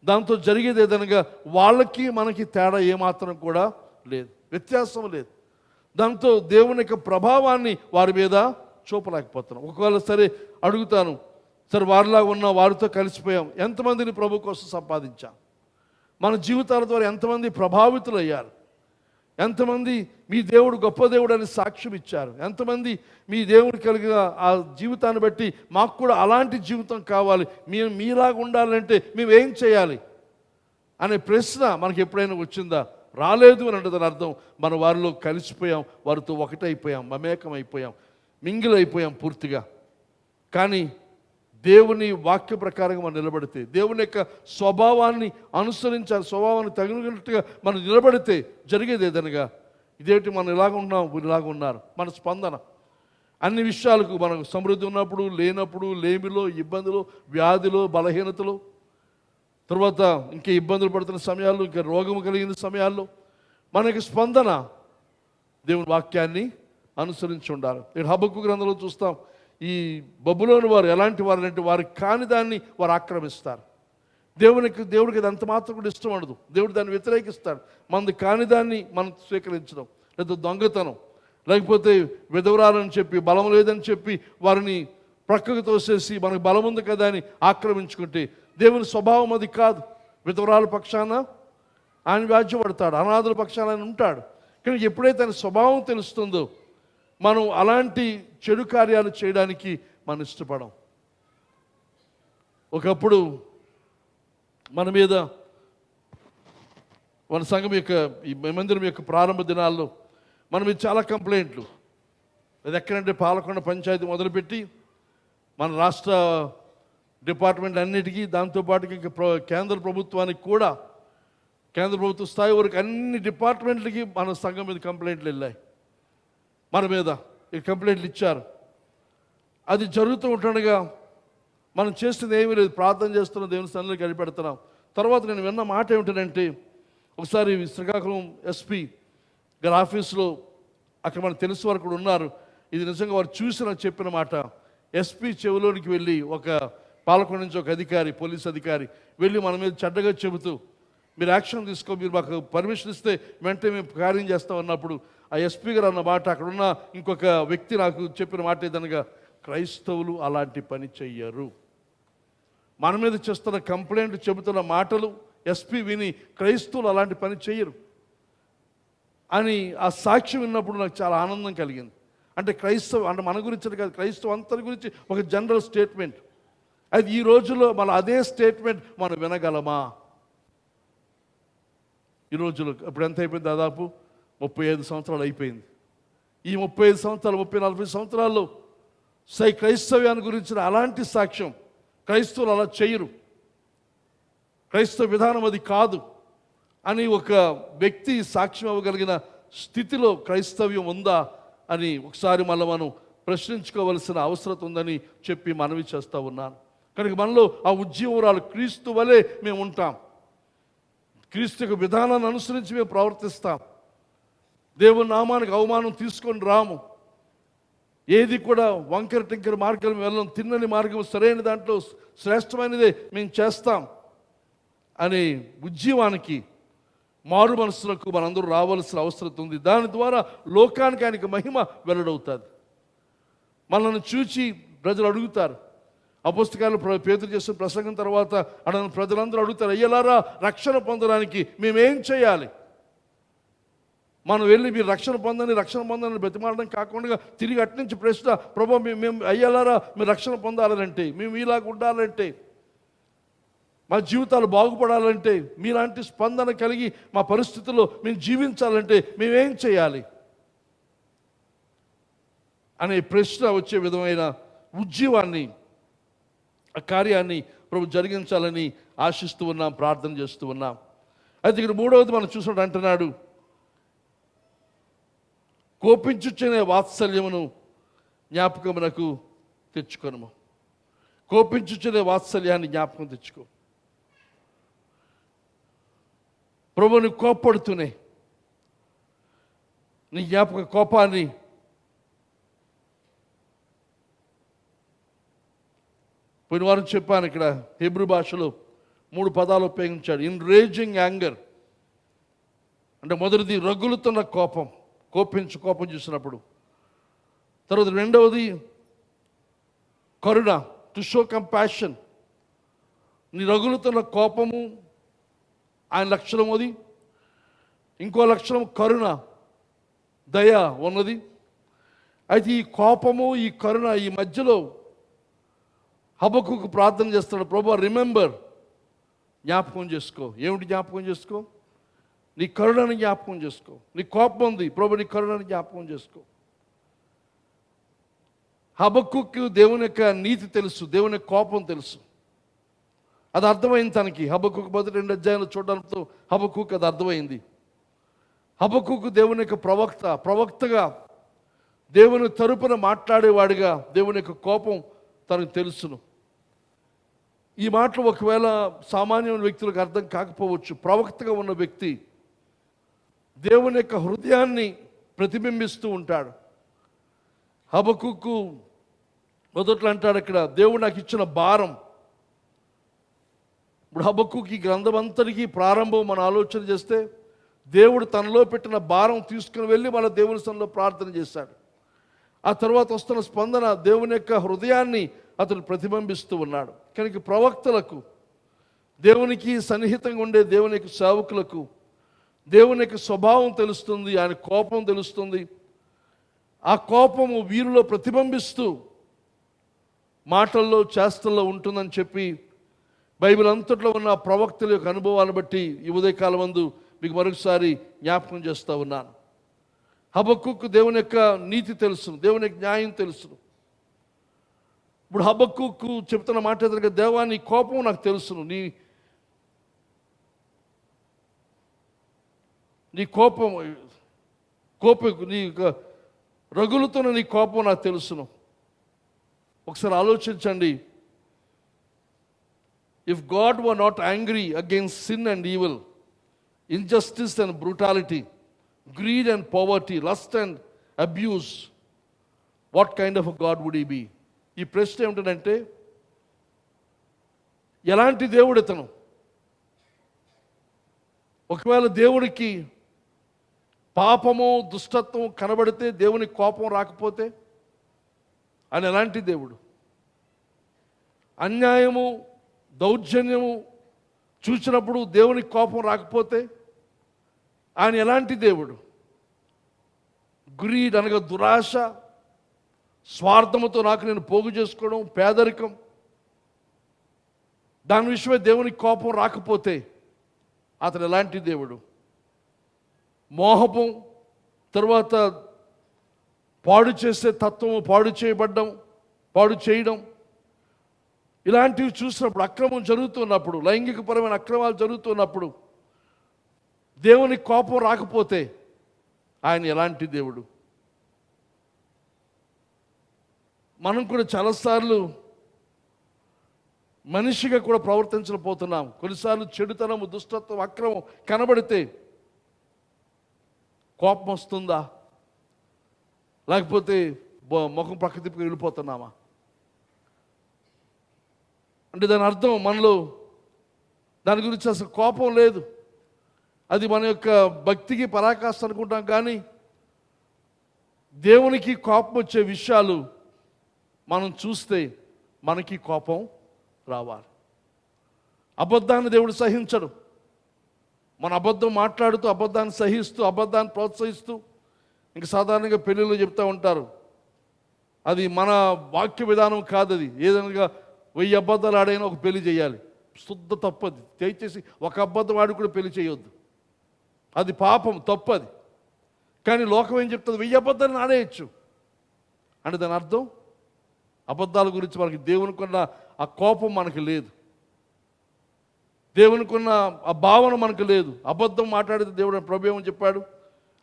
దాంతో జరిగేది ఏదనగా వాళ్ళకి మనకి తేడా ఏమాత్రం కూడా లేదు, వ్యత్యాసం లేదు. దాంతో దేవుని యొక్క ప్రభావాన్ని వారి మీద చూపలేకపోతున్నాం. ఒకవేళ సరే అడుగుతాను, సరే వారిలాగా ఉన్న వారితో కలిసిపోయాం, ఎంతమందిని ప్రభు కోసం సంపాదించాం? మన జీవితాల ద్వారా ఎంతమంది ప్రభావితులు అయ్యారు? ఎంతమంది మీ దేవుడు గొప్ప దేవుడు అని సాక్ష్యం ఇచ్చారు? ఎంతమంది మీ దేవుడు కలిగిన ఆ జీవితాన్ని బట్టి మాకు కూడా అలాంటి జీవితం కావాలి, మీలాగా ఉండాలంటే మేము ఏం చేయాలి అనే ప్రశ్న మనకి ఎప్పుడైనా వచ్చిందా? రాలేదు అని అంటే దాని అర్థం మన వారిలో కలిసిపోయాం, వారితో ఒకటైపోయాం, మమేకం అయిపోయాం, మింగిల్ అయిపోయాం పూర్తిగా. కానీ దేవుని వాక్య ప్రకారంగా మనం నిలబడితే, దేవుని యొక్క స్వభావాన్ని అనుసరించాలి, స్వభావాన్ని తగినట్టుగా మనం నిలబడితే జరిగేది ఏదనగా ఇదేంటి మనం ఇలాగ ఉన్నాం, వీరు ఇలాగ ఉన్నారు. మన స్పందన అన్ని విషయాలకు మనకు సమృద్ధి ఉన్నప్పుడు, లేనప్పుడు, లేమిలో, ఇబ్బందులు, వ్యాధులు, బలహీనతలు, తర్వాత ఇంకా ఇబ్బందులు పడుతున్న సమయాల్లో, ఇంకా రోగము కలిగిన సమయాల్లో మనకి స్పందన దేవుని వాక్యాన్ని అనుసరించి ఉండాలి. ఇక్కడ హబక్కు గ్రంథంలో చూస్తాం, ఈ బబులోను వారు ఎలాంటి వారు అంటే వారు కాని దాన్ని వారు ఆక్రమిస్తారు. దేవుడికి అది అంత మాత్రం కూడా ఇష్టం ఉండదు. దేవుడు దాన్ని వ్యతిరేకిస్తాడు. మనది కాని దాన్ని మనం స్వీకరించడం, లేదా దొంగతనం, లేకపోతే విధవరాలని చెప్పి బలం లేదని చెప్పి వారిని ప్రక్కకు తోసేసి మనకు బలం ఉంది కదా అని ఆక్రమించుకుంటే దేవుని స్వభావం అది కాదు. విధవరాల పక్షాన ఆయన వ్యాజ్యపడతాడు, అనాథుల పక్షాన ఆయన ఉంటాడు. కానీ ఎప్పుడైతే ఆయన స్వభావం తెలుస్తుందో మనం అలాంటి చెడు కార్యాలు చేయడానికి మనం ఇష్టపడం. ఒకప్పుడు మన మీద మన సంఘం యొక్క ఈ మందిరం యొక్క ప్రారంభ దినాల్లో మన మీద చాలా కంప్లైంట్లు. అది ఎక్కడంటే పాలకొండ పంచాయతీ మొదలుపెట్టి మన రాష్ట్ర డిపార్ట్మెంట్ అన్నిటికీ, దాంతోపాటు ఇంకా కేంద్ర ప్రభుత్వానికి కూడా, కేంద్ర ప్రభుత్వ స్థాయి వరకు అన్ని డిపార్ట్మెంట్లకి మన సంఘం మీద కంప్లైంట్లు వెళ్ళాయి. మన మీద ఈ కంప్లైంట్లు ఇచ్చారు. అది జరుగుతూ ఉంటుండగా మనం చేస్తుంది ఏమీ లేదు, ప్రార్థన చేస్తున్నాం, దేవుని సన్నిధిలో గడిపెడుతున్నాం. తర్వాత నేను విన్న మాట ఏమిటంటే, ఒకసారి శ్రీకాకుళం ఎస్పీ గారి ఆఫీసులో అక్కడ మనకు తెలిసిన వారు కూడా ఉన్నారు, ఇది నిజంగా వారు చూసి నాకు చెప్పిన మాట. ఎస్పీ చెవిలోనికి వెళ్ళి ఒక పాలకొండ నుంచి ఒక అధికారి, పోలీస్ అధికారి వెళ్ళి మన మీద చెడ్డగా చెబుతూ, మీరు యాక్షన్ తీసుకో, మీరు మాకు పర్మిషన్ ఇస్తే వెంటనే మేము కార్యం చేస్తాం అన్నప్పుడు ఆ ఎస్పీ గారు అన్న మాట, అక్కడున్న ఇంకొక వ్యక్తి నాకు చెప్పిన మాట ఏదనగా, క్రైస్తవులు అలాంటి పని చెయ్యరు. మన మీద చేస్తున్న కంప్లైంట్ చెబుతున్న మాటలు ఎస్పీ విని క్రైస్తవులు అలాంటి పని చెయ్యరు అని ఆ సాక్ష్యం విన్నప్పుడు నాకు చాలా ఆనందం కలిగింది. అంటే క్రైస్తవ అంటే మన గురించి కాదు, క్రైస్తవ అంతరి గురించి ఒక జనరల్ స్టేట్మెంట్. అది ఈ రోజుల్లో మన అదే స్టేట్మెంట్ మనం వినగలమా? ఈ రోజులో ఇప్పుడు ఎంత అయిపోయింది? దాదాపు 35 సంవత్సరాలు అయిపోయింది. ఈ 35 సంవత్సరాలు, 30-40 సంవత్సరాల్లో క్రైస్తవ్యాన్ని గురించిన అలాంటి సాక్ష్యం క్రైస్తవులు అలా చేయరు, క్రైస్తవ విధానం అది కాదు అని ఒక వ్యక్తి సాక్ష్యం ఇవ్వగలిగిన స్థితిలో క్రైస్తవ్యం ఉందా అని ఒకసారి మళ్ళీ మనం ప్రశ్నించుకోవలసిన అవసరం ఉందని చెప్పి మనవి చేస్తూ ఉన్నాను. కనుక మనలో ఆ ఉద్యమరాలు క్రీస్తు వలె మేము ఉంటాం, క్రీస్తు యొక్క విధానాన్ని అనుసరించి మేము ప్రవర్తిస్తాం, దేవుని నామానికి అవమానం తీసుకొని రాము, ఏది కూడా వంకర టింకర మార్గం వెళ్ళం, తిన్నని మార్గం సరైన దాంట్లో శ్రేష్టమైనదే మేము చేస్తాం అనే ఉద్యమానికి, మారు మనసులకు మనందరూ రావాల్సిన అవసరం ఉంది. దాని ద్వారా లోకానికి ఆయనకి మహిమ వెల్లడవుతుంది. మనల్ని చూచి ప్రజలు అడుగుతారు. అపోస్తలులు పేతురు చేసిన ప్రసంగం తర్వాత ప్రజలందరూ అడుగుతారు, అయ్యలారా రక్షణ పొందడానికి మేమేం చేయాలి? మనం వెళ్ళి మీరు రక్షణ పొందని బ్రతిమాలడం కాకుండా తిరిగి అట్నుంచి ప్రశ్న, ప్రభు మేము అయ్యలారా మీరు రక్షణ పొందాలంటే, మేము ఇలాగ ఉండాలంటే, మా జీవితాలు బాగుపడాలంటే, మీలాంటి స్పందన కలిగి మా పరిస్థితుల్లో మేము జీవించాలంటే మేమేం చేయాలి అనే ప్రశ్న వచ్చే విధమైన ఉద్యమాన్ని, ఆ కార్యాన్ని ప్రభు జరిగించాలని ఆశిస్తూ ఉన్నాం, ప్రార్థన చేస్తూ ఉన్నాం. అయితే ఇక్కడ మూడవది మనం చూసినట్టు అంటున్నాడు, కోపించుచునే వాత్సల్యమును జ్ఞాపకమునకు తెచ్చుకొనుము. కోపించుచునే వాత్సల్యాన్ని జ్ఞాపకం తెచ్చుకో. ప్రభుని కోప్పడుతూనే నీ జ్ఞాపక కోపాన్ని పోయిన వారం చెప్పాను, ఇక్కడ హెబ్రూ భాషలో 3 పదాలు ఉపయోగించాడు. ఇన్ రేజింగ్ యాంగర్ అంటే మొదటిది రగులుతున్న కోపం, కోపం చూసినప్పుడు. తర్వాత రెండవది కరుణ, టు షో కంపాషన్. నీ రగులుతున్న కోపము ఆయన లక్షణం అది. ఇంకో లక్షణం కరుణ, దయ ఉన్నది. అయితే ఈ కోపము ఈ కరుణ ఈ మధ్యలో హబక్కుకు ప్రార్థన చేస్తాడు, ప్రభు రిమెంబర్, జ్ఞాపకం చేసుకో. ఏమిటి జ్ఞాపకం చేసుకో? నీ కరుణని జ్ఞాపకం చేసుకో. నీ కోపం ఉంది ప్రభు, నీ కరుణని జ్ఞాపకం చేసుకో. హబక్కుకు దేవుని యొక్క నీతి తెలుసు, దేవుని యొక్క కోపం తెలుసు. అది అర్థమైంది తనకి. హబక్కుకు మొదటి 2 అధ్యాయాలు చూడడంతో హబక్కుకు అది అర్థమైంది. హబక్కుకు దేవుని యొక్క ప్రవక్తగా దేవుని తరపున మాట్లాడేవాడిగా దేవుని యొక్క కోపం తనకు తెలుసును. ఈ మాటలు ఒకవేళ సామాన్యమైన వ్యక్తులకు అర్థం కాకపోవచ్చు. ప్రవక్తగా ఉన్న వ్యక్తి దేవుని యొక్క హృదయాన్ని ప్రతిబింబిస్తూ ఉంటాడు. హబక్కుకు మొదట్లో అంటాడు ఇక్కడ, దేవుడు నాకు ఇచ్చిన భారం. ఇప్పుడు హబక్కుకి గ్రంథం అంతటికీ ప్రారంభం మనం ఆలోచన చేస్తే, దేవుడు తనలో పెట్టిన భారం తీసుకుని వెళ్ళి మన దేవుని సన్నిధిలో ప్రార్థన చేశాడు. ఆ తర్వాత వస్తున్న స్పందన దేవుని యొక్క హృదయాన్ని అతడు ప్రతిబింబిస్తూ ఉన్నాడు. కనుక ప్రవక్తలకు, దేవునికి సన్నిహితంగా ఉండే దేవుని యొక్క సేవకులకు దేవుని యొక్క స్వభావం తెలుస్తుంది, ఆయన కోపం తెలుస్తుంది. ఆ కోపము వీరిలో ప్రతిబింబిస్తూ మాటల్లో చేష్టల్లో ఉంటుందని చెప్పి బైబిల్ అంతట్లో ఉన్న ప్రవక్తల యొక్క అనుభవాన్ని బట్టి ఈ ఉదయకాలం మందు మీకు మరొకసారి జ్ఞాపకం చేస్తూ ఉన్నాను. హబక్కుకు దేవుని యొక్క నీతి తెలుసును, దేవుని యొక్క న్యాయం తెలుసును. ఇప్పుడు హబక్కుకు చెప్తున్న మాట ఎదురుగా, దేవా నీ కోపం నాకు తెలుసును, నీ కోపం నీ రగులుతున్న నీ కోపం నాకు తెలుసును. ఒకసారి ఆలోచించండి. If God were not angry against sin and evil, injustice and brutality, greed and poverty, lust and abuse, what kind of a God would he be? ఈ ప్రశ్న ఏమిటంటే, ఎలాంటి దేవుడు ఇతను? ఒకవేళ దేవుడికి పాపము దుష్టత్వం కనబడితే, దేవుని కోపం రాకపోతే, ఆయన ఎలాంటి దేవుడు? అన్యాయము దౌర్జన్యము చూసినప్పుడు దేవునికి కోపం రాకపోతే ఆయన ఎలాంటి దేవుడు? గ్రీడ్ అనగా దురాశ, స్వార్థముతో నాకు నేను పోగు చేసుకోవడం, పేదరికం, దాని విషయమే దేవునికి కోపం రాకపోతే అతను ఎలాంటి దేవుడు? మోహపు తర్వాత పాడు చేసే తత్వము, పాడు చేయడం, ఇలాంటివి చూసినప్పుడు, అక్రమం జరుగుతున్నప్పుడు, లైంగికపరమైన అక్రమాలు జరుగుతున్నప్పుడు దేవుని కోపం రాకపోతే ఆయన ఎలాంటి దేవుడు? మనం కూడా చాలాసార్లు మనిషిగా కూడా ప్రవర్తించలేకపోతున్నాం. కొన్నిసార్లు చెడుతనము, దుష్టత్వం, అక్రమం కనబడితే కోపం వస్తుందా, లేకపోతే ముఖం పక్క తిప్పి వెళ్ళిపోతున్నామా? అంటే దాని అర్థం మనలో దాని గురించి అసలు కోపం లేదు. అది మన యొక్క భక్తికి పరాకాష్ట అనుకుంటాం. కానీ దేవునికి కోపం వచ్చే విషయాలు మనం చూస్తే మనకి కోపం రావాలి. అబద్ధాన్ని దేవుడు సహించడు. మన అబద్ధం మాట్లాడుతూ, అబద్ధాన్ని సహిస్తూ, అబద్ధాన్ని ప్రోత్సహిస్తూ, ఇంక సాధారణంగా పెళ్ళిళ్ళు చెప్తూ ఉంటారు, అది మన వాక్య విధానం కాదు. అది ఏదైనా 1000 అబద్ధాలు ఆడైనా ఒక పెళ్లి చేయాలి, శుద్ధ తప్పది. దయచేసి ఒక అబద్ధం ఆడి కూడా పెళ్లి చేయొద్దు, అది పాపం, తప్పది. కానీ లోకం ఏం చెప్తుంది? 1000 అబద్ధాలను ఆడేయచ్చు అంటే దాని అర్థం అబద్ధాల గురించి మనకి దేవునికున్న ఆ కోపం మనకు లేదు, దేవునికున్న ఆ భావన మనకు లేదు. అబద్ధం మాట్లాడితే దేవుడు ప్రభు ఏమని చెప్పాడు?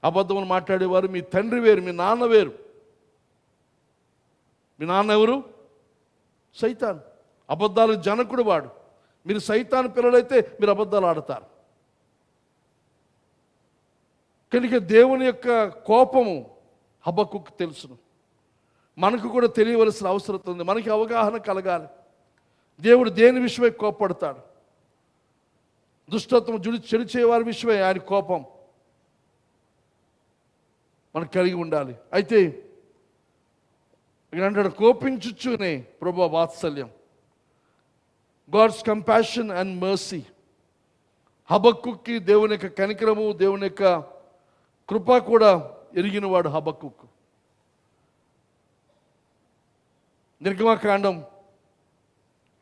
అబద్ధం మాట్లాడేవారు మీ తండ్రి వేరు, మీ నాన్న వేరు. మీ నాన్న ఎవరు? సైతాన్. అబద్ధాలు జనకుడు వాడు. మీరు సైతాన్ పిల్లలైతే మీరు అబద్ధాలు ఆడతారు. కనుక దేవుని యొక్క కోపము హబక్కుకు తెలుసును. మనకు కూడా తెలియవలసిన అవసరం ఉంది. మనకి అవగాహన కలగాలి. దేవుడు దేని విషయమై కోపడతాడు? దుష్టత్వం చెడు చేయవారి విషయమై ఆయన కోపం మనకు కలిగి ఉండాలి. అయితే ఇక్కడ అంటాడు, కోపించుచునే ప్రభువా వాత్సల్యం, గాడ్స్ కంపాషన్ అండ్ మర్సీ. హబక్కుకి దేవుని యొక్క కనికరము, దేవుని యొక్క కృప కూడా ఎరిగినవాడు హబక్కుకు. నిర్గమకాండం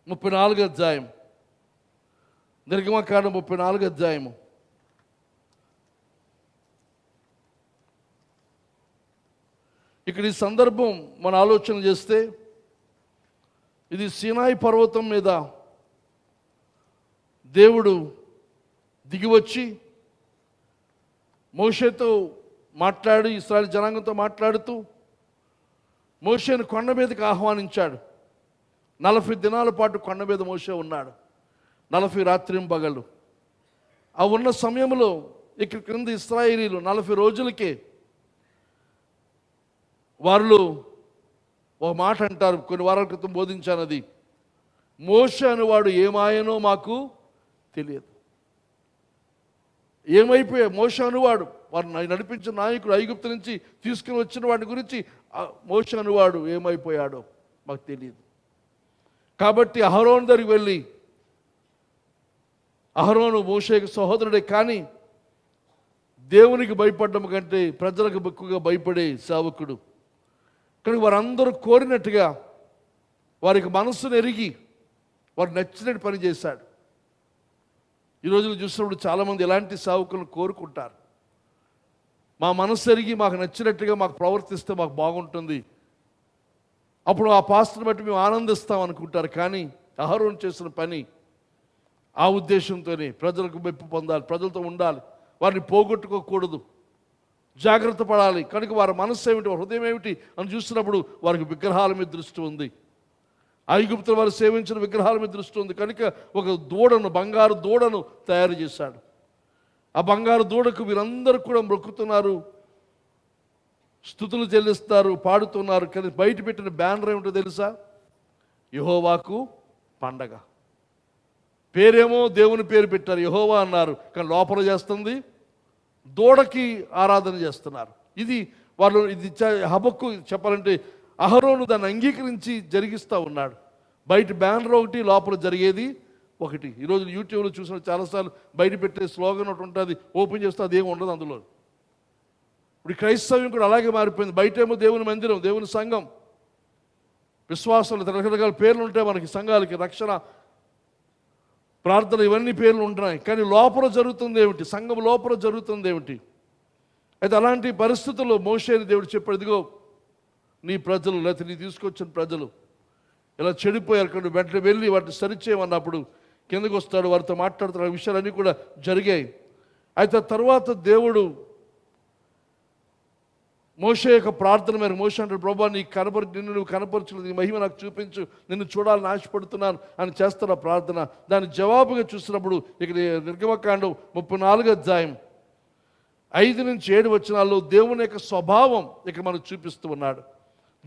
34వ అధ్యాయం, నిర్గమకాండం 34వ అధ్యాయము. ఇక్కడ ఈ సందర్భం మన ఆలోచన చేస్తే, ఇది సీనాయి పర్వతం మీద దేవుడు దిగివచ్చి మోషేతో మాట్లాడి, ఇశ్రాయేలు జనాంగంతో మాట్లాడుతూ మోషేను కొండ మీదకి ఆహ్వానించాడు. 40 దినాల పాటు కొండ మీద మోషే ఉన్నాడు, 40 రాత్రింపగళ్ళు. ఆ ఉన్న సమయంలో ఇక్కడ క్రింద ఇశ్రాయేలీలు 40 రోజులకే వారిలో ఒక మాట అంటారు, కొన్ని వారాల క్రితం బోధించాను, అది మోషే అనేవాడు ఏమాయనో మాకు తెలియదు. ఏమైపోయా మోషే అనువాడు, వారు నడిపించిన నాయకుడు, ఐగుప్తు నుంచి తీసుకుని వచ్చిన వాడి గురించి మోషే అనువాడు ఏమైపోయాడో మాకు తెలియదు. కాబట్టి అహరోను దగ్గరికి వెళ్ళి, అహరోను మోషేకి సహోదరుడే, కానీ దేవునికి భయపడడం కంటే ప్రజలకు ఎక్కువగా భయపడే సేవకుడు. కానీ వారందరూ కోరినట్టుగా వారికి మనస్సును ఎరిగి వారు నచ్చినట్టు పని చేశాడు. ఈ రోజులు చూసినప్పుడు చాలామంది ఎలాంటి సేవకులను కోరుకుంటారు, మా మనస్సు ఎరిగి మాకు నచ్చినట్టుగా మాకు ప్రవర్తిస్తే మాకు బాగుంటుంది, అప్పుడు ఆ పాస్టర్ని బట్టి మేము ఆనందిస్తాం అనుకుంటారు. కానీ అహరోను చేసిన పని ఆ ఉద్దేశంతోనే ప్రజలకు మెప్పు పొందాలి, ప్రజలతో ఉండాలి, వారిని పోగొట్టుకోకూడదు, జాగ్రత్త పడాలి. కనుక వారి మనస్సు ఏమిటి, హృదయం ఏమిటి అని చూసినప్పుడు వారికి విగ్రహాల మీద దృష్టి ఉంది. ఐగుప్తులు వారు సేవించిన విగ్రహాల మీద దృష్టి ఉంది. కనుక ఒక దూడను, బంగారు దూడను తయారు చేశాడు. ఆ బంగారు దూడకు వీరందరూ కూడా మొక్కుతున్నారు, స్తుతులు చెల్లిస్తారు, పాడుతున్నారు. కానీ బయట పెట్టిన బ్యానర్ ఏమిటో తెలుసా? యెహోవాకు పండగ. పేరేమో దేవుని పేరు పెట్టారు, యెహోవా అన్నారు, కానీ లోపల చేస్తుంది దూడకి ఆరాధన చేస్తున్నారు. ఇది వాళ్ళు, ఇది హబక్కు చెప్పాలంటే అహరోను దాన్ని అంగీకరించి జరిగిస్తూ ఉన్నాడు. బయట బ్యానర్ ఒకటి, లోపల జరిగేది ఒకటి. ఈరోజు యూట్యూబ్లో చూసిన చాలాసార్లు బయట పెట్టే స్లోగన్ ఒకటి ఉంటుంది, ఓపెన్ చేస్తే అదేమి ఉండదు అందులో. ఇప్పుడు క్రైస్తవ్యం కూడా అలాగే మారిపోయింది. బయటేమో దేవుని మందిరం, దేవుని సంఘం, విశ్వాసాలు, రకరకాల పేర్లు ఉంటాయి మనకి, సంఘాలకి, రక్షణ, ప్రార్థన, ఇవన్నీ పేర్లు ఉంటున్నాయి. కానీ లోపల జరుగుతుంది ఏమిటి, సంఘం లోపల జరుగుతుంది ఏమిటి? అయితే అలాంటి పరిస్థితుల్లో మోషేని దేవుడు చెప్పాడు, ఇదిగో నీ ప్రజలు, లేకపోతే నీ తీసుకొచ్చిన ప్రజలు ఇలా చెడిపోయారు, అక్కడ వెంటనే వెళ్ళి వాటిని సరిచేయమన్నప్పుడు కిందకు వస్తాడు, వారితో మాట్లాడుతున్న విషయాలన్నీ కూడా జరిగాయి. అయితే తర్వాత దేవుడు మోషే యొక్క ప్రార్థన మేరకు, మోషే అంటే ప్రభా నిన్ను నువ్వు కనపరచలేదు, నీ మహిమ నాకు చూపించు, నిన్ను చూడాలని ఆశపడుతున్నాను అని చేస్తాడు ఆ ప్రార్థన. దాని జవాబుగా చూసినప్పుడు ఇక్కడ నిర్గమకాండం 34వ అధ్యాయం 5-7 వచనాల్లో దేవుని యొక్క స్వభావం ఇక్కడ మనకు చూపిస్తూ ఉన్నాడు.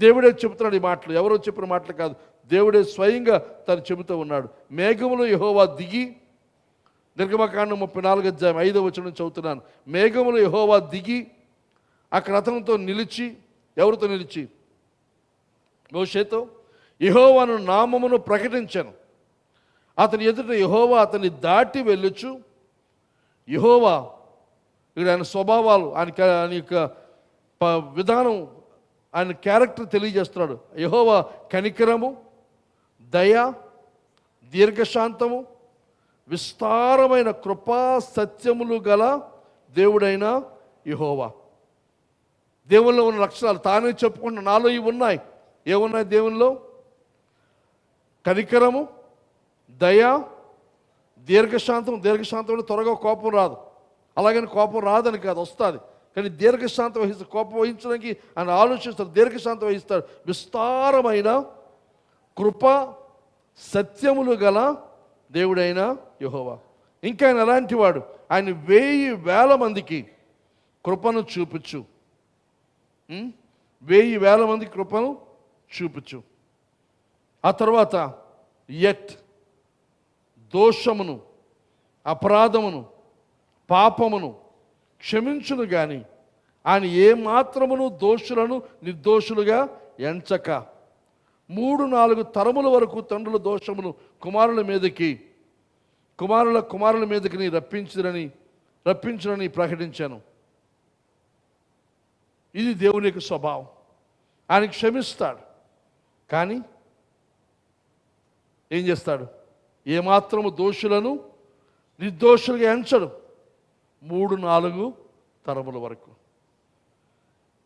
దేవుడే చెబుతున్నాడు ఈ మాటలు, ఎవరో చెప్పిన మాటలు కాదు, దేవుడే స్వయంగా తను చెబుతూ ఉన్నాడు. మేఘములో యెహోవా దిగి, నిర్గమకాండం 34వ అధ్యాయం 5వ వచనం చదువుతున్నాను. మేఘములో యెహోవా దిగి అక్కడ అతనితో నిలిచి, ఎవరితో నిలిచి? మోషేతో యెహోవాను నామమును ప్రకటించాను. అతని ఎదుట యెహోవా అతన్ని దాటి వెళ్ళొచ్చు. యెహోవా ఇక్కడ ఆయన స్వభావాలు, ఆయన యొక్క విధానం, ఆయన క్యారెక్టర్ తెలియజేస్తున్నాడు. యెహోవా కనికరము, దయ, దీర్ఘశాంతము, విస్తారమైన కృపా సత్యములు గల దేవుడైన యెహోవా. దేవుల్లో ఉన్న లక్షణాలు తానే చెప్పుకుంటున్న, నాలో ఇవి ఉన్నాయి. ఏమున్నాయి దేవుల్లో? కనికరము, దయ, దీర్ఘశాంతం. దీర్ఘశాంతం అంటే త్వరగా కోపం రాదు, అలాగని కోపం రాదని కాదు, వస్తుంది. కానీ దీర్ఘశాంతం వహిస్తాడు, కోపం వహించడానికి ఆయన ఆలోచిస్తాడు, దీర్ఘశాంతం వహిస్తాడు. విస్తారమైన కృప సత్యములు గల దేవుడైన యెహోవా. ఇంకా ఆయన ఎలాంటి వాడు? ఆయన 1000 మందికి కృపను చూపించు, 1000 మందికి కృపను చూపించు. ఆ తర్వాత యట్ దోషమును, అపరాధమును, పాపమును క్షమించును గాని ఆయన ఏమాత్రమును దోషులను నిర్దోషులుగా ఎంచక 3-4 తరముల వరకు తండ్రుల దోషమును కుమారుల మీదకి, కుమారుల మీదకి రప్పించునని ప్రకటించాను. ఇది దేవుని యొక్క స్వభావం. ఆయన క్షమిస్తాడు, కానీ ఏం చేస్తాడు? ఏమాత్రము దోషులను నిర్దోషులుగా ఎంచడు, 3-4 తరముల వరకు.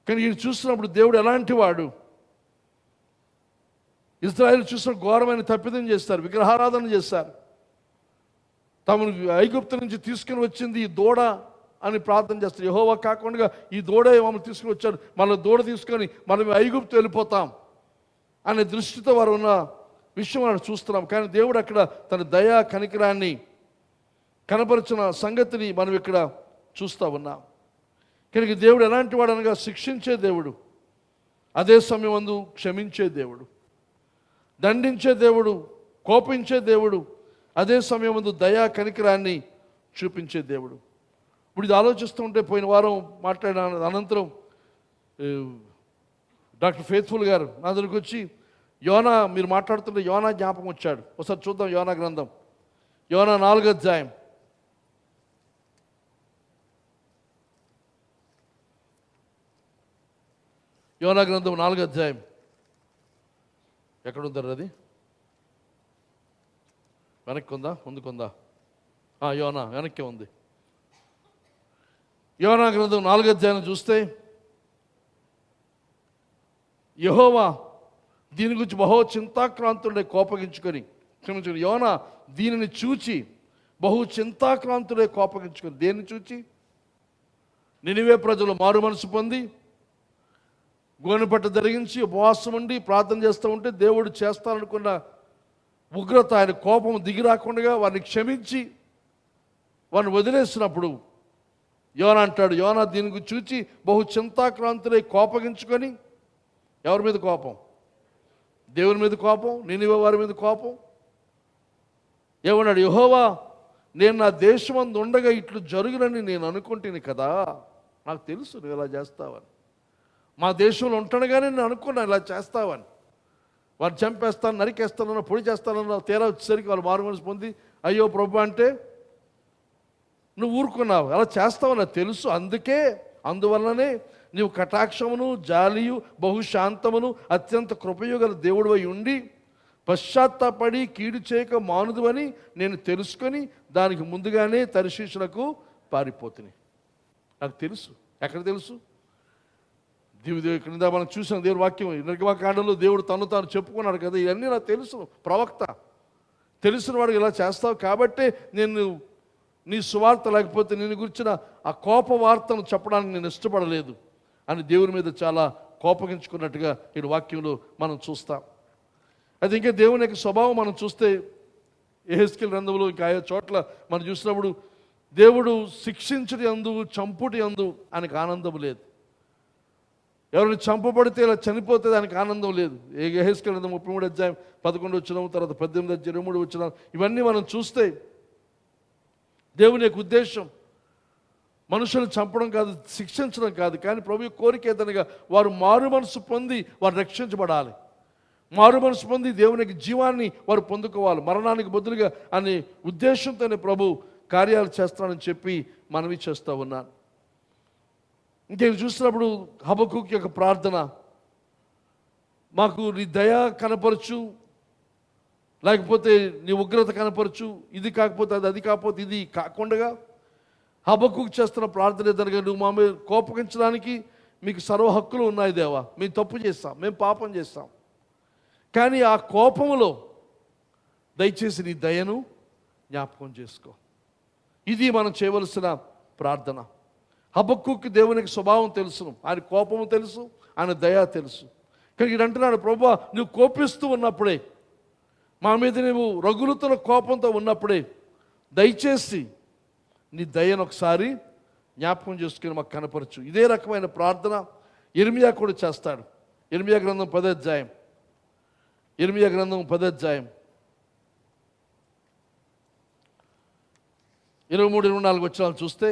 కానీ ఈయన చూసినప్పుడు దేవుడు ఎలాంటి వాడు? ఇశ్రాయేలు చూసిన ఘోరమైన తప్పిదం చేస్తారు, విగ్రహారాధన చేస్తారు. తమను ఐగుప్తు నుంచి తీసుకుని వచ్చింది ఈ దూడ అని ప్రార్థన చేస్తారు. యెహోవా కాకుండా ఈ దూడ మమ్మల్ని తీసుకుని వచ్చాడు, మన దూడ తీసుకొని మనం ఐగుప్తు వెళ్ళిపోతాం అనే దృష్టితో వారు ఉన్న విషయం మనం చూస్తున్నాం. కానీ దేవుడు అక్కడ తన దయా కనికరాన్ని కనపరిచిన సంగతిని మనం ఇక్కడ చూస్తూ ఉన్నాం. కనుక దేవుడు ఎలాంటి వాడు అనగా శిక్షించే దేవుడు, అదే సమయమందు క్షమించే దేవుడు, దండించే దేవుడు, కోపించే దేవుడు, అదే సమయమందు దయా కనికరాన్ని చూపించే దేవుడు. ఇప్పుడు ఇది ఆలోచిస్తూ ఉంటే పోయిన వారం మాట్లాడిన అనంతరం డాక్టర్ ఫేత్ఫుల్ గారు నా దగ్గరికి వచ్చి యోనా మీరు మాట్లాడుతుంటే యోనా జ్ఞాపకం వచ్చాడు. ఒకసారి చూద్దాం యోనా గ్రంథం, యోనా 4వ అధ్యాయం. యోనా గ్రంథం 4వ అధ్యాయం ఎక్కడుందరు? అది వెనక్కి ఉందా ముందుకుందా? యోనా వెనక్కి ఉంది. యోనా గ్రంథం 4వ అధ్యాయం చూస్తే యెహోవా దీని గురించి బహు చింతాక్రాంతుడే కోపగించుకొని, క్షమించుకొని, యోనా దీనిని చూచి బహు చింతాక్రాంతుడే కోపగించుకొని, దేన్ని చూచి? నినివే ప్రజలు మారు మనసు పొంది గోనెపట్ట ధరించి ఉపవాసం ఉండి ప్రార్థన చేస్తూ ఉంటే దేవుడు చేస్తాననుకున్న ఉగ్రత, ఆయన కోపం దిగి రాకుండా వారిని క్షమించి వారిని వదిలేసినప్పుడు యోనా అంటాడు, యోనా దీనికి చూచి బహు చింతాక్రాంతులై కోపగించుకొని, ఎవరి మీద కోపం? దేవుని మీద కోపం, నినివే వారి మీద కోపం. ఏమన్నాడు? యెహోవా నేను నా దేశమందు ఉండగా ఇట్లు జరుగునని నేను అనుకుంటేనే కదా, నాకు తెలుసు నువ్వు ఇలా చేస్తావని. మా దేశంలో ఉంటుండగానే నేను అనుకున్నాను ఇలా చేస్తావని. వారు చంపేస్తాను, నరికేస్తానన్నా, పొడి చేస్తానన్నా, తీరా వచ్చేసరికి వాళ్ళు మారు మనసు పొంది అయ్యో ప్రభు అంటే నువ్వు ఊరుకున్నావు. అలా చేస్తావు నాకు తెలుసు, అందువల్లనే నీవు కటాక్షమును జాలియు బహుశాంతమును అత్యంత కృపయు గల దేవుడు అయి ఉండి పశ్చాత్తాపడి కీడు చేయక మానుదు అని నేను తెలుసుకొని దానికి ముందుగానే తర్షీషులకు పారిపోతుంది. నాకు తెలుసు. ఎక్కడ తెలుసు? క్రింద మనం చూసిన దేవుడి వాక్యం నిర్గమకాండంలో దేవుడు తను తాను చెప్పుకున్నాడు కదా, ఇవన్నీ నాకు తెలుసు. ప్రవక్త తెలిసిన వాడు ఇలా చేస్తావు కాబట్టే నేను నీ సువార్త లేకపోతే నేను గురించిన ఆ కోప వార్తను చెప్పడానికి నేను ఇష్టపడలేదు అని దేవుని మీద చాలా కోపగించుకున్నట్టుగా ఈ వాక్యంలో మనం చూస్తాం. అది ఇంకా దేవుని యొక్క స్వభావం మనం చూస్తే యెహెజ్కేలు గ్రంథంలో ఇంకా ఆయా చోట్ల మనం చూసినప్పుడు దేవుడు శిక్షించుడి యందు చంపుటి యందు ఆయనకు ఆనందం లేదు. ఎవరిని చంపబడితే ఇలా చనిపోతే దానికి ఆనందం లేదు. యెహెజ్కేలు గ్రంథం 33వ అధ్యాయం 11 వచనం, తర్వాత 18 అధ్యాయం 23 వచనం, ఇవన్నీ మనం చూస్తే దేవుని యొక్క ఉద్దేశం మనుషులను చంపడం కాదు, శిక్షించడం కాదు. కానీ ప్రభు కోరిక ఏదనగా వారు మారు మనసు పొంది వారు రక్షించబడాలి. మారు మనసు పొంది దేవునికి జీవాన్ని వారు పొందుకోవాలి. మరణానికి బదులుగా అనే ఉద్దేశంతోనే ప్రభు కార్యాలు చేస్తానని చెప్పి మనవి చేస్తూ ఉన్నాను. ఇంకేం చూసినప్పుడు హబక్కూకు యొక్క ప్రార్థన, మాకు నీ దయ కనపరచు, లేకపోతే నీ ఉగ్రత కనపరచు, ఇది కాకపోతే అది కాకపోతే ఇది కాకుండా హబక్కూకు చేస్తున్న ప్రార్థన ఏదనగా నువ్వు మా మీద కోపగించడానికి మీకు సర్వ హక్కులు ఉన్నాయి దేవా, మేము తప్పు చేస్తాం, మేము పాపం చేస్తాం, కానీ ఆ కోపములో దయచేసి నీ దయను జ్ఞాపకం చేసుకో. ఇది మనం చేయవలసిన ప్రార్థన. హబక్కూకు దేవునికి స్వభావం తెలుసు, ఆయన కోపము తెలుసు, ఆయన దయ తెలుసు. కానీ ఈయన అంటున్నాడు, ప్రభువా నువ్వు కోపిస్తూ ఉన్నప్పుడే, మా మీద నువ్వు రగులుతున్న కోపంతో ఉన్నప్పుడే దయచేసి నీ దయను ఒకసారి జ్ఞాపకం చేసుకుని మాకు కనపరచు. ఇదే రకమైన ప్రార్థన ఇర్మియా కూడా చేస్తాడు. ఇర్మియా గ్రంథం 10వ అధ్యాయం, ఇర్మియా గ్రంథం 10వ అధ్యాయం 23-24 వచనాలు చూస్తే,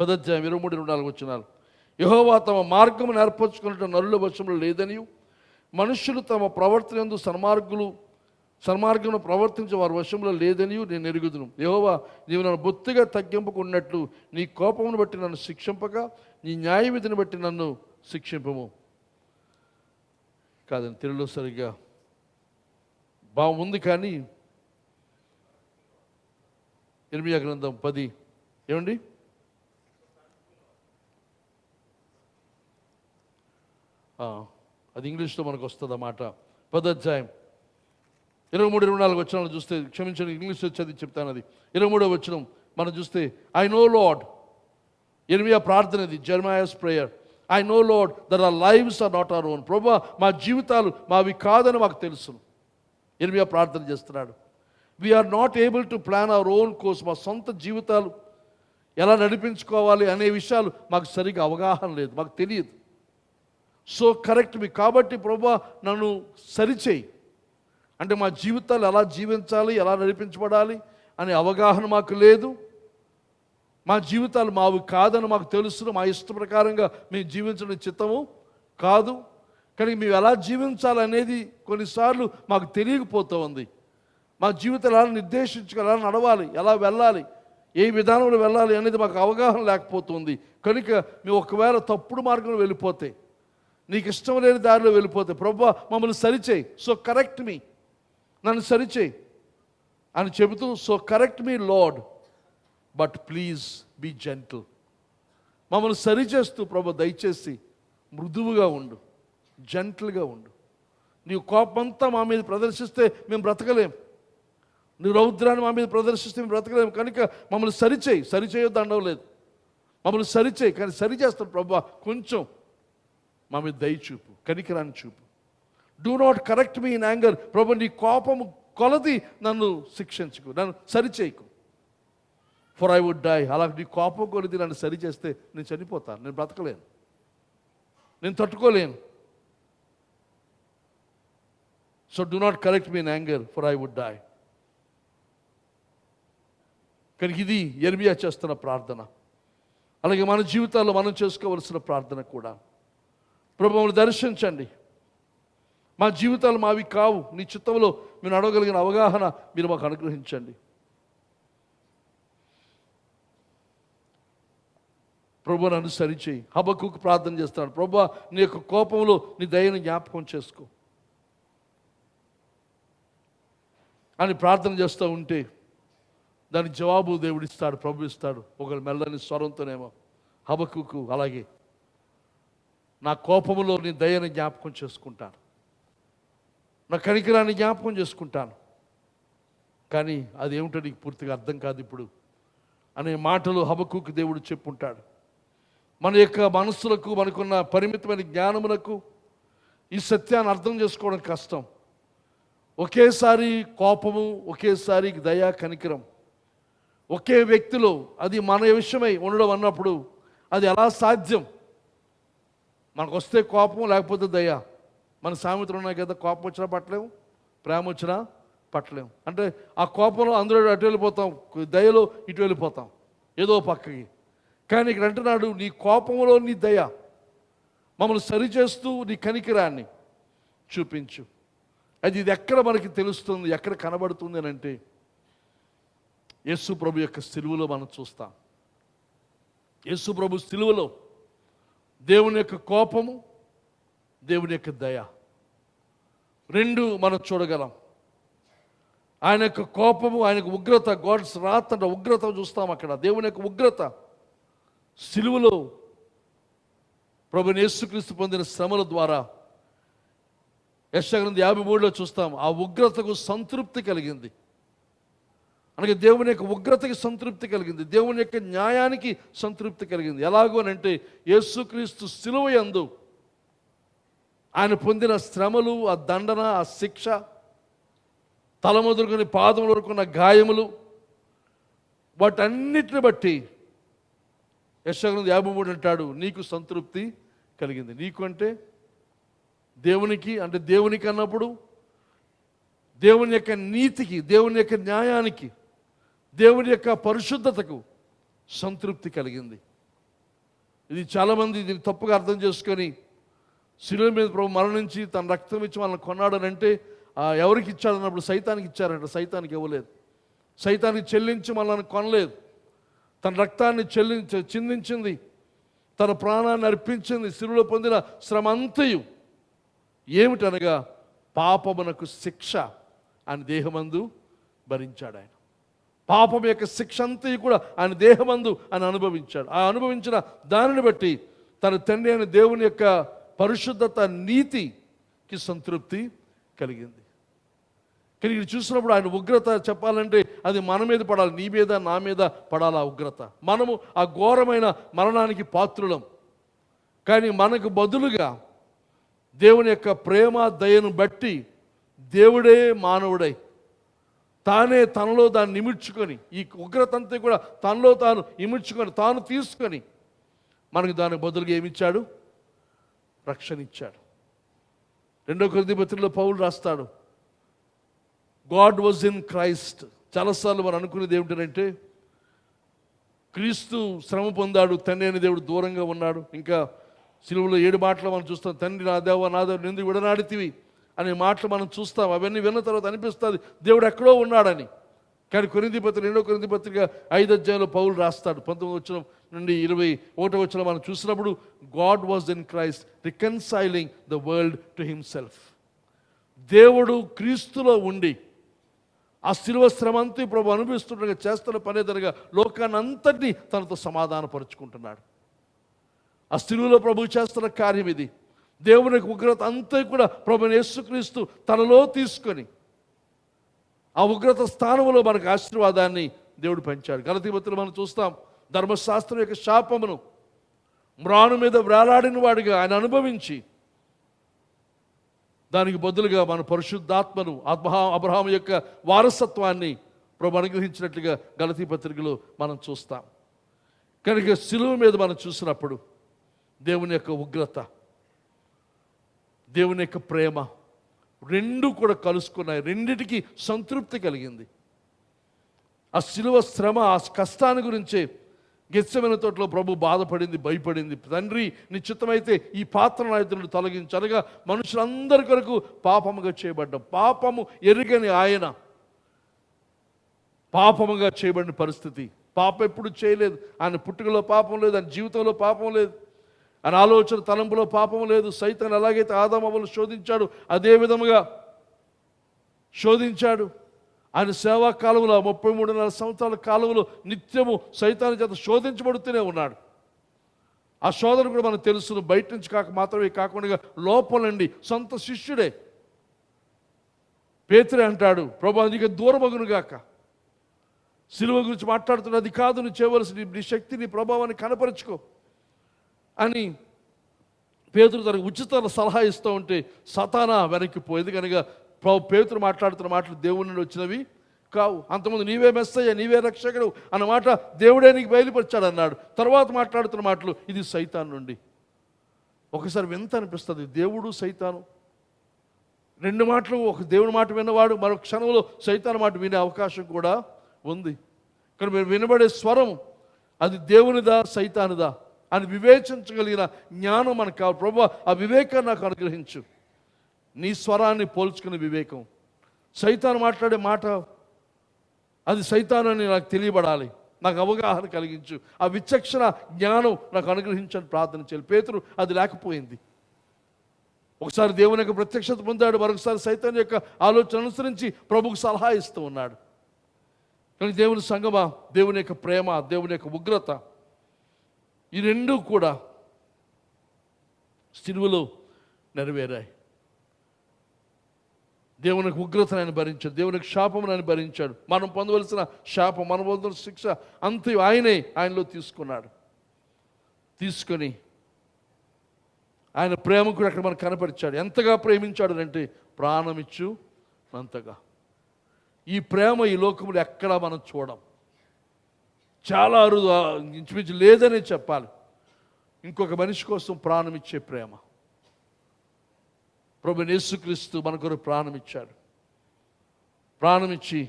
పదధ్యాయం 23-24 వచనాలు, యెహోవా తమ మార్గమును ఏర్పరచుకున్నట్టు నరుల వశంలో లేదనియు మనుష్యులు తమ ప్రవర్తన యందు సన్మార్గమును ప్రవర్తించే వారి వశంలో లేదనియు నేను ఎరుగుదును. యెహోవా నీవు నన్ను బొత్తిగా తగ్గింపుకున్నట్లు నీ కోపమును బట్టి నన్ను శిక్షింపక నీ న్యాయ విధిని బట్టి నన్ను శిక్షింపము. కాదని తెలుగులో సరిగ్గా బాగుంది, కానీ ఇర్మియా గ్రంథం 10 ఏమండి అది ఇంగ్లీష్లో మనకు వస్తుంది అన్నమాట. 10వ అధ్యాయం 23-24 వచనాలు చూస్తే, క్షమించండి ఇంగ్లీష్లో చదివి చెప్తాను. అది 23వ వచనం మనం చూస్తే, ఐ నో లార్డ్, ఇర్మియా ప్రార్థన ఇది, Jeremiah's prayer. I know Lord that our lives are not our own. ప్రభువా మా జీవితాలు మావి కాదని మాకు తెలుసు. ఇర్మియా ప్రార్థన చేస్తున్నాడు. We are not able to plan our own course. మా సొంత జీవితాలు ఎలా నడిపించుకోవాలి అనే విషయాలు మాకు సరిగ్గా అవగాహన లేదు, మాకు తెలియదు. సో కరెక్ట్ మీ. కాబట్టి ప్రభువా నన్ను సరిచేయి. అంటే మా జీవితాలు ఎలా జీవించాలి, ఎలా నడిపించబడాలి అనే అవగాహన మాకు లేదు. మా జీవితాలు మావి కాదని మాకు తెలుసు. మా ఇష్ట ప్రకారంగా మేము జీవించడం చిత్తము కాదు. కానీ మేము ఎలా జీవించాలనేది కొన్నిసార్లు మాకు తెలియకపోతూ ఉంది. మా జీవితాలు ఎలా నిర్దేశించుకోవాలి, ఎలా నడవాలి, ఎలా వెళ్ళాలి, ఏ విధానంలో వెళ్ళాలి అనేది మాకు అవగాహన లేకపోతుంది. కనుక మేము ఒకవేళ తప్పుడు మార్గంలో వెళ్ళిపోతే, నీకు ఇష్టం లేని దారిలో వెళ్ళిపోతే ప్రభువా మమ్మల్ని సరిచేయి. సో కరెక్ట్ మీ, నన్ను సరిచేయి అని చెబుతూ, so correct me Lord but please be gentle. మమ్మల్ని సరిచేస్తూ ప్రభు దయచేసి మృదువుగా ఉండు, జెంటిల్గా ఉండు. నీవు కోపమంతా మా మీద ప్రదర్శిస్తే మేము బ్రతకలేం. నువ్వు రౌద్రాన్ని మా మీద ప్రదర్శిస్తే మేము బ్రతకలేము. కనుక మమ్మల్ని సరిచేయి. సరిచేయొద్దు అనలేదు, మమ్మల్ని సరిచేయి. కానీ సరి చేస్తాడు ప్రభువా, కొంచెం మా మీద దయ చూపు, కనికరాన్ని చూపు. Do not correct me in anger. ప్రభు నీ కోపము కొలది నన్ను శిక్షించుకు, నన్ను సరిచేయకు. For I would die. అలా నీ కోపం కొలది నన్ను సరి చేస్తే నేను చనిపోతాను, నేను బ్రతకలేను, నేను తట్టుకోలేను. So do not correct me in anger for I would die. కనుక ఇది యెర్మీయా చేస్తున్న ప్రార్థన. అలాగే మన జీవితాల్లో మనం చేసుకోవలసిన ప్రార్థన కూడా. ప్రభు మమ్మల్ని దర్శించండి. మా జీవితాలు మావి కావు, నీ చిత్తంలో మీరు అడగలిగిన అవగాహన మీరు మాకు అనుగ్రహించండి. ప్రభు నన్ను సరిచేయి. హబక్కుకు ప్రార్థన చేస్తాడు, ప్రభు నీ యొక్క కోపంలో నీ దయను జ్ఞాపకం చేసుకో అని ప్రార్థన చేస్తూ ఉంటే దానికి జవాబు దేవుడిస్తాడు, ప్రభు ఇస్తాడు. ఒకరు మెల్లని స్వరంతోనేమో హబక్కుకు అలాగే నా కోపములో నీ దయని జ్ఞాపకం చేసుకుంటాను, నా కనికరాన్ని జ్ఞాపకం చేసుకుంటాను. కానీ అది ఏమిటో నీకు పూర్తిగా అర్థం కాదు ఇప్పుడు అనే మాటలు హబక్కుకు దేవుడు చెప్పుంటాడు. మన యొక్క మనస్సులకు, మనకున్న పరిమితమైన జ్ఞానమునకు ఈ సత్యాన్ని అర్థం చేసుకోవడం కష్టం. ఒకేసారి కోపము, ఒకేసారి దయ, కనికరం ఒకే వ్యక్తిలో అది మన విషయమై ఉండడం అన్నప్పుడు అది ఎలా సాధ్యం? మనకు వస్తే కోపం, లేకపోతే దయ. మన సామెతలు ఉన్నాయి కదా, కోపం వచ్చినా పట్టలేము, ప్రేమ వచ్చినా పట్టలేము. అంటే ఆ కోపంలో అందరూ అటు వెళ్ళిపోతాం, దయలో ఇటు వెళ్ళిపోతాం, ఏదో పక్కకి. కానీ ఇక్కడ అంటున్నాడు, నీ కోపంలో నీ దయ మమ్మల్ని సరిచేస్తూ నీ కనికరాన్ని చూపించు. ఇది ఎక్కడ మనకి తెలుస్తుంది, ఎక్కడ కనబడుతుంది అని అంటే యేసు ప్రభు యొక్క సిలువలో మనం చూస్తాం. యేసు ప్రభు సిలువలో దేవుని యొక్క కోపము, దేవుని యొక్క దయ రెండు మనం చూడగలం. ఆయన యొక్క కోపము, ఆయన యొక్క ఉగ్రత, గాడ్స్ రాత్ అంటే ఉగ్రత చూస్తాం అక్కడ. దేవుని యొక్క ఉగ్రత సిలువలో ప్రభుని యేసుక్రీస్తు పొందిన శ్రమల ద్వారా యెషయా గ్రంథం 53లో చూస్తాం. ఆ ఉగ్రతకు సంతృప్తి కలిగింది. అనగా దేవుని యొక్క ఉగ్రతకి సంతృప్తి కలిగింది, దేవుని యొక్క న్యాయానికి సంతృప్తి కలిగింది. ఎలాగో అంటే యేసుక్రీస్తు సిలువ యందు ఆయన పొందిన శ్రమలు, ఆ దండన, ఆ శిక్ష, తల మొదలుకొని పాదం వరకున్న గాయములు, వాటన్నిటిని బట్టి యెషయా గ్రంథం 53 అంటాడు, నీకు సంతృప్తి కలిగింది. నీకు అంటే దేవునికి, అంటే దేవునికి అన్నప్పుడు దేవుని యొక్క నీతికి, దేవుని యొక్క న్యాయానికి, దేవుని యొక్క పరిశుద్ధతకు సంతృప్తి కలిగింది. ఇది చాలామంది దీన్ని తప్పుగా అర్థం చేసుకొని శిలువ మీద ప్రభు మరణించి తన రక్తం ఇచ్చి మనల్ని కొన్నాడనంటే ఎవరికి ఇచ్చాడన్నప్పుడు సైతానికి ఇచ్చారంట. సైతానికి ఇవ్వలేదు. సైతానికి చెల్లించి మనల్ని కొనలేదు. తన రక్తాన్ని చిందించింది, తన ప్రాణాన్ని అర్పించింది. శిలువలో పొందిన శ్రమ అంతయు ఏమిటనగా పాపమునకు శిక్ష ఆయన దేహమందు భరించాడు. ఆయన పాపం యొక్క శిక్ష అంతయు కూడా ఆయన దేహమందు ఆయన అనుభవించాడు. ఆ అనుభవించిన దానిని బట్టి తన తండ్రి అయిన దేవుని యొక్క పరిశుద్ధత, నీతికి సంతృప్తి కలిగింది. కానీ ఇది చూసినప్పుడు ఆయన ఉగ్రత చెప్పాలంటే అది మన మీద పడాలి, నీ మీద, నా మీద పడాలి ఆ ఉగ్రత. మనము ఆ ఘోరమైన మరణానికి పాత్రులం. కానీ మనకు బదులుగా దేవుని యొక్క ప్రేమ, దయను బట్టి దేవుడే మానవుడై తానే తనలో దాన్ని ఇమిడ్చుకొని, ఈ ఉగ్రత అంతా కూడా తనలో తాను ఇమిడ్చుకొని, తాను తీసుకొని మనకు దానికి బదులుగా ఏమిచ్చాడు? రక్షణ ఇచ్చాడు. 2 కొరింథీ పత్రికలో పౌలు రాస్తాడు, గాడ్ వాజ్ ఇన్ క్రైస్ట్. చాలాసార్లు మనం అనుకునేది ఏమిటంటే, క్రీస్తు శ్రమ పొందాడు, తండ్రి అయిన దేవుడు దూరంగా ఉన్నాడు. ఇంకా సిలువలో 7 మాటలు మనం చూస్తాం, తండ్రి నా దేవ నా దేవ ఎందుకు విడనాడితివి అనే మాటలు మనం చూస్తాం. అవన్నీ విన్న తర్వాత అనిపిస్తుంది దేవుడు ఎక్కడో ఉన్నాడని. కానీ కొరింథీ పత్రిక 2 కొరింథీ పత్రిక 5వ అధ్యాయంలో పౌలు రాస్తాడు, 19వ వచనం నుండి 21వ వచనం మనం చూసినప్పుడు, God was in Christ reconciling the world to himself. దేవుడు క్రీస్తులో ఉండి ఆ శిలువ శ్రమంతా ప్రభు అనుభవిస్తుండగా చేస్తున్న పనేదనగా లోకాన్ని అంతటినీ తనతో సమాధానపరుచుకుంటున్నాడు. ఆ శిలువలో ప్రభు చేస్తున్న కార్యం ఇది. దేవుని ఉగ్రత అంతా కూడా ప్రభువైన యేసుక్రీస్తు తనలో తీసుకొని ఆ ఉగ్రత స్థానంలో మనకు ఆశీర్వాదాన్ని దేవుడు పంచాడు. గలతీ పత్రికలో మనం చూస్తాం, ధర్మశాస్త్రం యొక్క శాపమును మ్రాను మీద వేలాడిన వాడిగా ఆయన అనుభవించి దానికి బదులుగా మన పరిశుద్ధాత్మను అబ్రహాము యొక్క వారసత్వాన్ని ప్రభు అనుగ్రహించినట్లుగా గలతీ పత్రికలో మనం చూస్తాం. కనుక శిలువ మీద మనం చూసినప్పుడు దేవుని యొక్క ఉగ్రత, దేవుని యొక్క ప్రేమ రెండు కూడా కలుసుకున్నాయి. రెండిటికి సంతృప్తి కలిగింది. ఆ శిలువ శ్రమ, ఆ కష్టాన్ని గురించే గెత్సెమనే తోటలో ప్రభు బాధపడింది, భయపడింది. తండ్రి నిశ్చితమైతే ఈ పాత్ర నా ఎదురు తొలగించనగా మనుషులందరి కొరకు పాపముగా చేయబడ్డాం. పాపము ఎరుగని ఆయన పాపముగా చేయబడిన పరిస్థితి. పాపం ఎప్పుడు చేయలేదు. ఆయన పుట్టుకలో పాపం లేదు, ఆయన జీవితంలో పాపం లేదు, ఆయన ఆలోచన తలంపులో పాపం లేదు. సైతాను ఎలాగైతే ఆదాము హవ్వలను శోధించాడు అదే విధముగా శోధించాడు. ఆయన సేవా కాలంలో 33.5 సంవత్సరాల కాలంలో నిత్యము సైతాను చేత శోధించబడుతూనే ఉన్నాడు. ఆ శోధన కూడా మనకు తెలుసును. బయట నుంచి మాత్రమే కాకుండా లోపల నుండి సొంత శిష్యుడే పేతురే అంటాడు, ప్రభు నీకు దూరమగును గాక. సిలువ గురించి మాట్లాడుతున్న, అది కాదు నువ్వు చేయవలసిన, నీ శక్తి నీ ప్రభావాన్ని కనపరుచుకో అని పేతురు తనకు ఉచిత సలహా ఇస్తూ ఉంటే సతానా వెనక్కిపోయేది. కనుక పేతురు మాట్లాడుతున్న మాటలు దేవుని నుండి వచ్చినవి కావు. అంతకుముందు నీవే మెస్సయ్య, నీవే రక్షకుడు అన్నమాట దేవుడే నీకు బయలుపరిచాడు అన్నాడు. తర్వాత మాట్లాడుతున్న మాటలు ఇది సైతాను నుండి. ఒకసారి వింత అనిపిస్తుంది, దేవుడు సైతాను 2 మాటలు. ఒక దేవుని మాట విన్నవాడు మరొక క్షణంలో సైతాను మాట వినే అవకాశం కూడా ఉంది. కానీ మీరు వినబడే స్వరం అది దేవునిదా సైతానుదా అని వివేచించగలిగిన జ్ఞానం మనకు కావాలి. ప్రభు ఆ వివేకాన్ని నాకు అనుగ్రహించు. నీ స్వరాన్ని పోల్చుకునే వివేకం. సైతాను మాట్లాడే మాట అది సైతాను అని నాకు తెలియబడాలి, నాకు అవగాహన కలిగించు, ఆ విచక్షణ జ్ఞానం నాకు అనుగ్రహించని ప్రార్థన చేయాలి. పేతురు అది లేకపోయింది. ఒకసారి దేవుని యొక్క ప్రత్యక్షత పొందాడు, మరొకసారి సైతాను యొక్క ఆలోచన అనుసరించి ప్రభుకు సలహా ఇస్తూ ఉన్నాడు. కానీ దేవుని సంగమా, దేవుని యొక్క ప్రేమ, దేవుని యొక్క ఉగ్రత ఈ రెండూ కూడా సిలువలో నెరవేరాయి. దేవునికి ఉగ్రతను ఆయన భరించాడు, దేవునికి శాపమును ఆయన భరించాడు. మనం పొందవలసిన శాపం, మనం పొందవలసిన శిక్ష అంతే ఆయనే ఆయనలో తీసుకున్నాడు. తీసుకొని ఆయన ప్రేమ కూడా అక్కడ మనకు కనపరిచాడు. ఎంతగా ప్రేమించాడు అంటే ప్రాణమిచ్చు అంతగా. ఈ ప్రేమ ఈ లోకంలో ఎక్కడా మనం చూడం, చాలా అరుదు, ఇంచుమించు లేదనే చెప్పాలి. ఇంకొక మనిషి కోసం ప్రాణం ఇచ్చే ప్రేమ. ప్రభువైన యేసుక్రీస్తు మన కొరకు ప్రాణం ఇచ్చాడు, ప్రాణం ఇచ్చి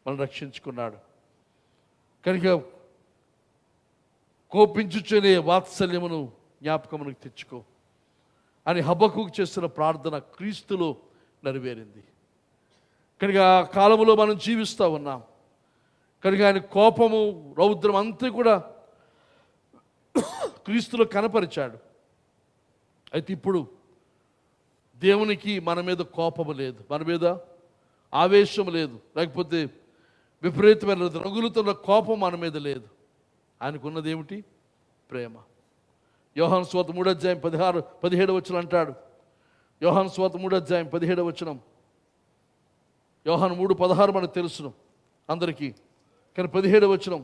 మనం రక్షించుకున్నాడు. కనుక కోపించుచునే వాత్సల్యమును జ్ఞాపకమునకు తెచ్చుకో అని హబక్కూకు చేస్తున్న ప్రార్థన క్రీస్తులో నెరవేరింది. కనుక ఆ కాలంలో మనం జీవిస్తూ ఉన్నాం. కనుక ఆయన కోపము, రౌద్రం అంతా కూడా క్రీస్తులో కనపరిచాడు. అయితే ఇప్పుడు దేవునికి మన మీద కోపము లేదు, మన మీద ఆవేశం లేదు, లేకపోతే విపరీతమైన రగులుతున్న కోపం మన మీద లేదు. ఆయనకున్నది ఏమిటి? ప్రేమ. యోహాను సువార్త 3వ అధ్యాయం 16-17 వచనం అంటాడు. యోహాను సువార్త 3వ అధ్యాయం 17వ వచనం. యోహాను 3:16 మనకు తెలుసును అందరికీ. కానీ 17వ వచనం,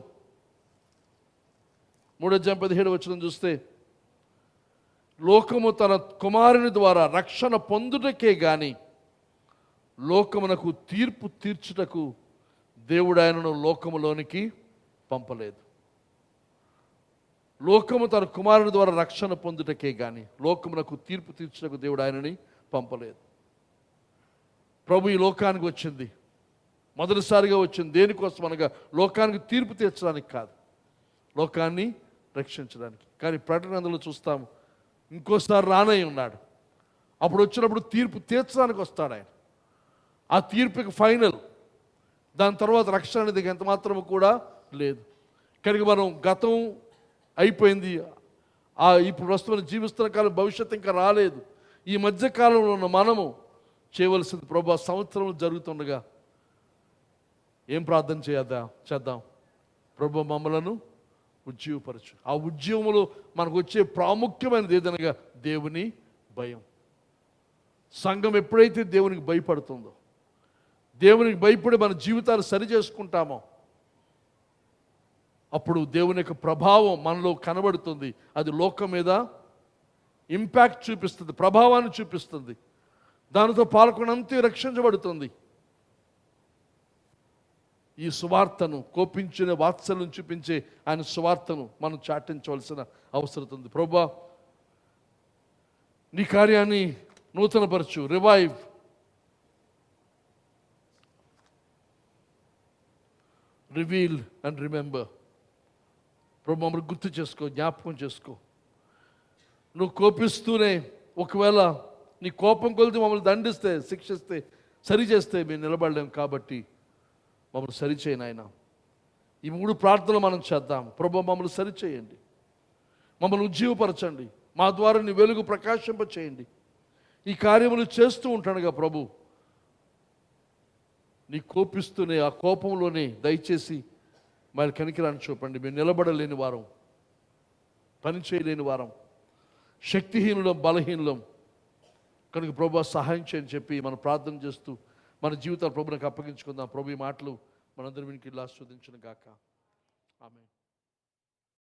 3వ అధ్యాయం 17వ వచనం చూస్తే, లోకము తన కుమారుని ద్వారా రక్షణ పొందుటకే గాని లోకమునకు తీర్పు తీర్చుటకు దేవుడు ఆయనను లోకములోనికి పంపలేదు. లోకము తన కుమారుని ద్వారా రక్షణ పొందుటకే గాని లోకమునకు తీర్పు తీర్చుటకు దేవుడు ఆయనని పంపలేదు. ప్రభు ఈ లోకానికి వచ్చింది, మొదటిసారిగా వచ్చింది దేనికోసం అనగా లోకానికి తీర్పు తీర్చడానికి కాదు, లోకాన్ని రక్షించడానికి. కానీ ప్రకటన గ్రంథంలో చూస్తాము ఇంకోసారి రానై ఉన్నాడు. అప్పుడు వచ్చినప్పుడు తీర్పు తీర్చడానికి వస్తాడు ఆయన. ఆ తీర్పుకి ఫైనల్. దాని తర్వాత రక్షణ అనేది ఎంత మాత్రము కూడా లేదు. కనుక మనం గతం అయిపోయింది, ఇప్పుడు ప్రస్తుతం జీవిస్తున్న కాలం, భవిష్యత్తు ఇంకా రాలేదు. ఈ మధ్య కాలంలో ఉన్న మనము చేయవలసింది, ప్రభు సంవత్సరం జరుగుతుండగా ఏం ప్రార్థన చేద్దాం? ప్రభు మమ్మలను ఉజ్జీవపరచు. ఆ ఉజ్జీవములో మనకు వచ్చే ప్రాముఖ్యమైనది ఏదనగా దేవుని భయం. సంఘం ఎప్పుడైతే దేవునికి భయపడుతుందో, దేవునికి భయపడి మన జీవితాలు సరి చేసుకుంటామో, అప్పుడు దేవుని యొక్క ప్రభావం మనలో కనబడుతుంది. అది లోకం మీద ఇంపాక్ట్ చూపిస్తుంది, ప్రభావాన్ని చూపిస్తుంది. దానితో పాల్గొనంతే రక్షించబడుతుంది. ఈ సువార్తను, కోపించిన వాత్సల్యం చూపించే ఆయన సువార్తను మనం చాటించవలసిన అవసరం ఉంది. ప్రభువా, నీ కార్యాన్ని నూతనపరచు, రివైవ్. Reveal and remember. ప్రభు మమ్మల్ని గుర్తు చేసుకో, జ్ఞాపకం చేసుకో. నువ్వు కోపిస్తూనే ఒకవేళ నీ కోపం కొలిది మమ్మల్ని దండిస్తే, శిక్షిస్తే, సరిచేస్తే మేము నిలబడలేం. కాబట్టి మమ్మల్ని సరిచేయను ఆయన. ఈ 3 ప్రార్థనలు మనం చేద్దాం. ప్రభు మమ్మల్ని సరిచేయండి, మమ్మల్ని ఉజ్జీవపరచండి, మా ద్వారా నీ వెలుగు ప్రకాశింప చేయండి. ఈ కార్యములు చేస్తూ ఉంటానుగా ప్రభు, నీ కోపిస్తూనే ఆ కోపంలోనే దయచేసి మరి కనికరాన్ని చూపండి. మేము నిలబడలేని వారం, పని చేయలేని వారం, శక్తిహీనులం, బలహీనులం. కనుక ప్రభు సహాయం చేయని చెప్పి మనం ప్రార్థన చేస్తూ మన జీవితాలు ప్రభునికి అప్పగించుకుందాం. ప్రభు ఈ మాటలు మనందరి వినికి ఆస్వాదించును గాక. ఆమేన్.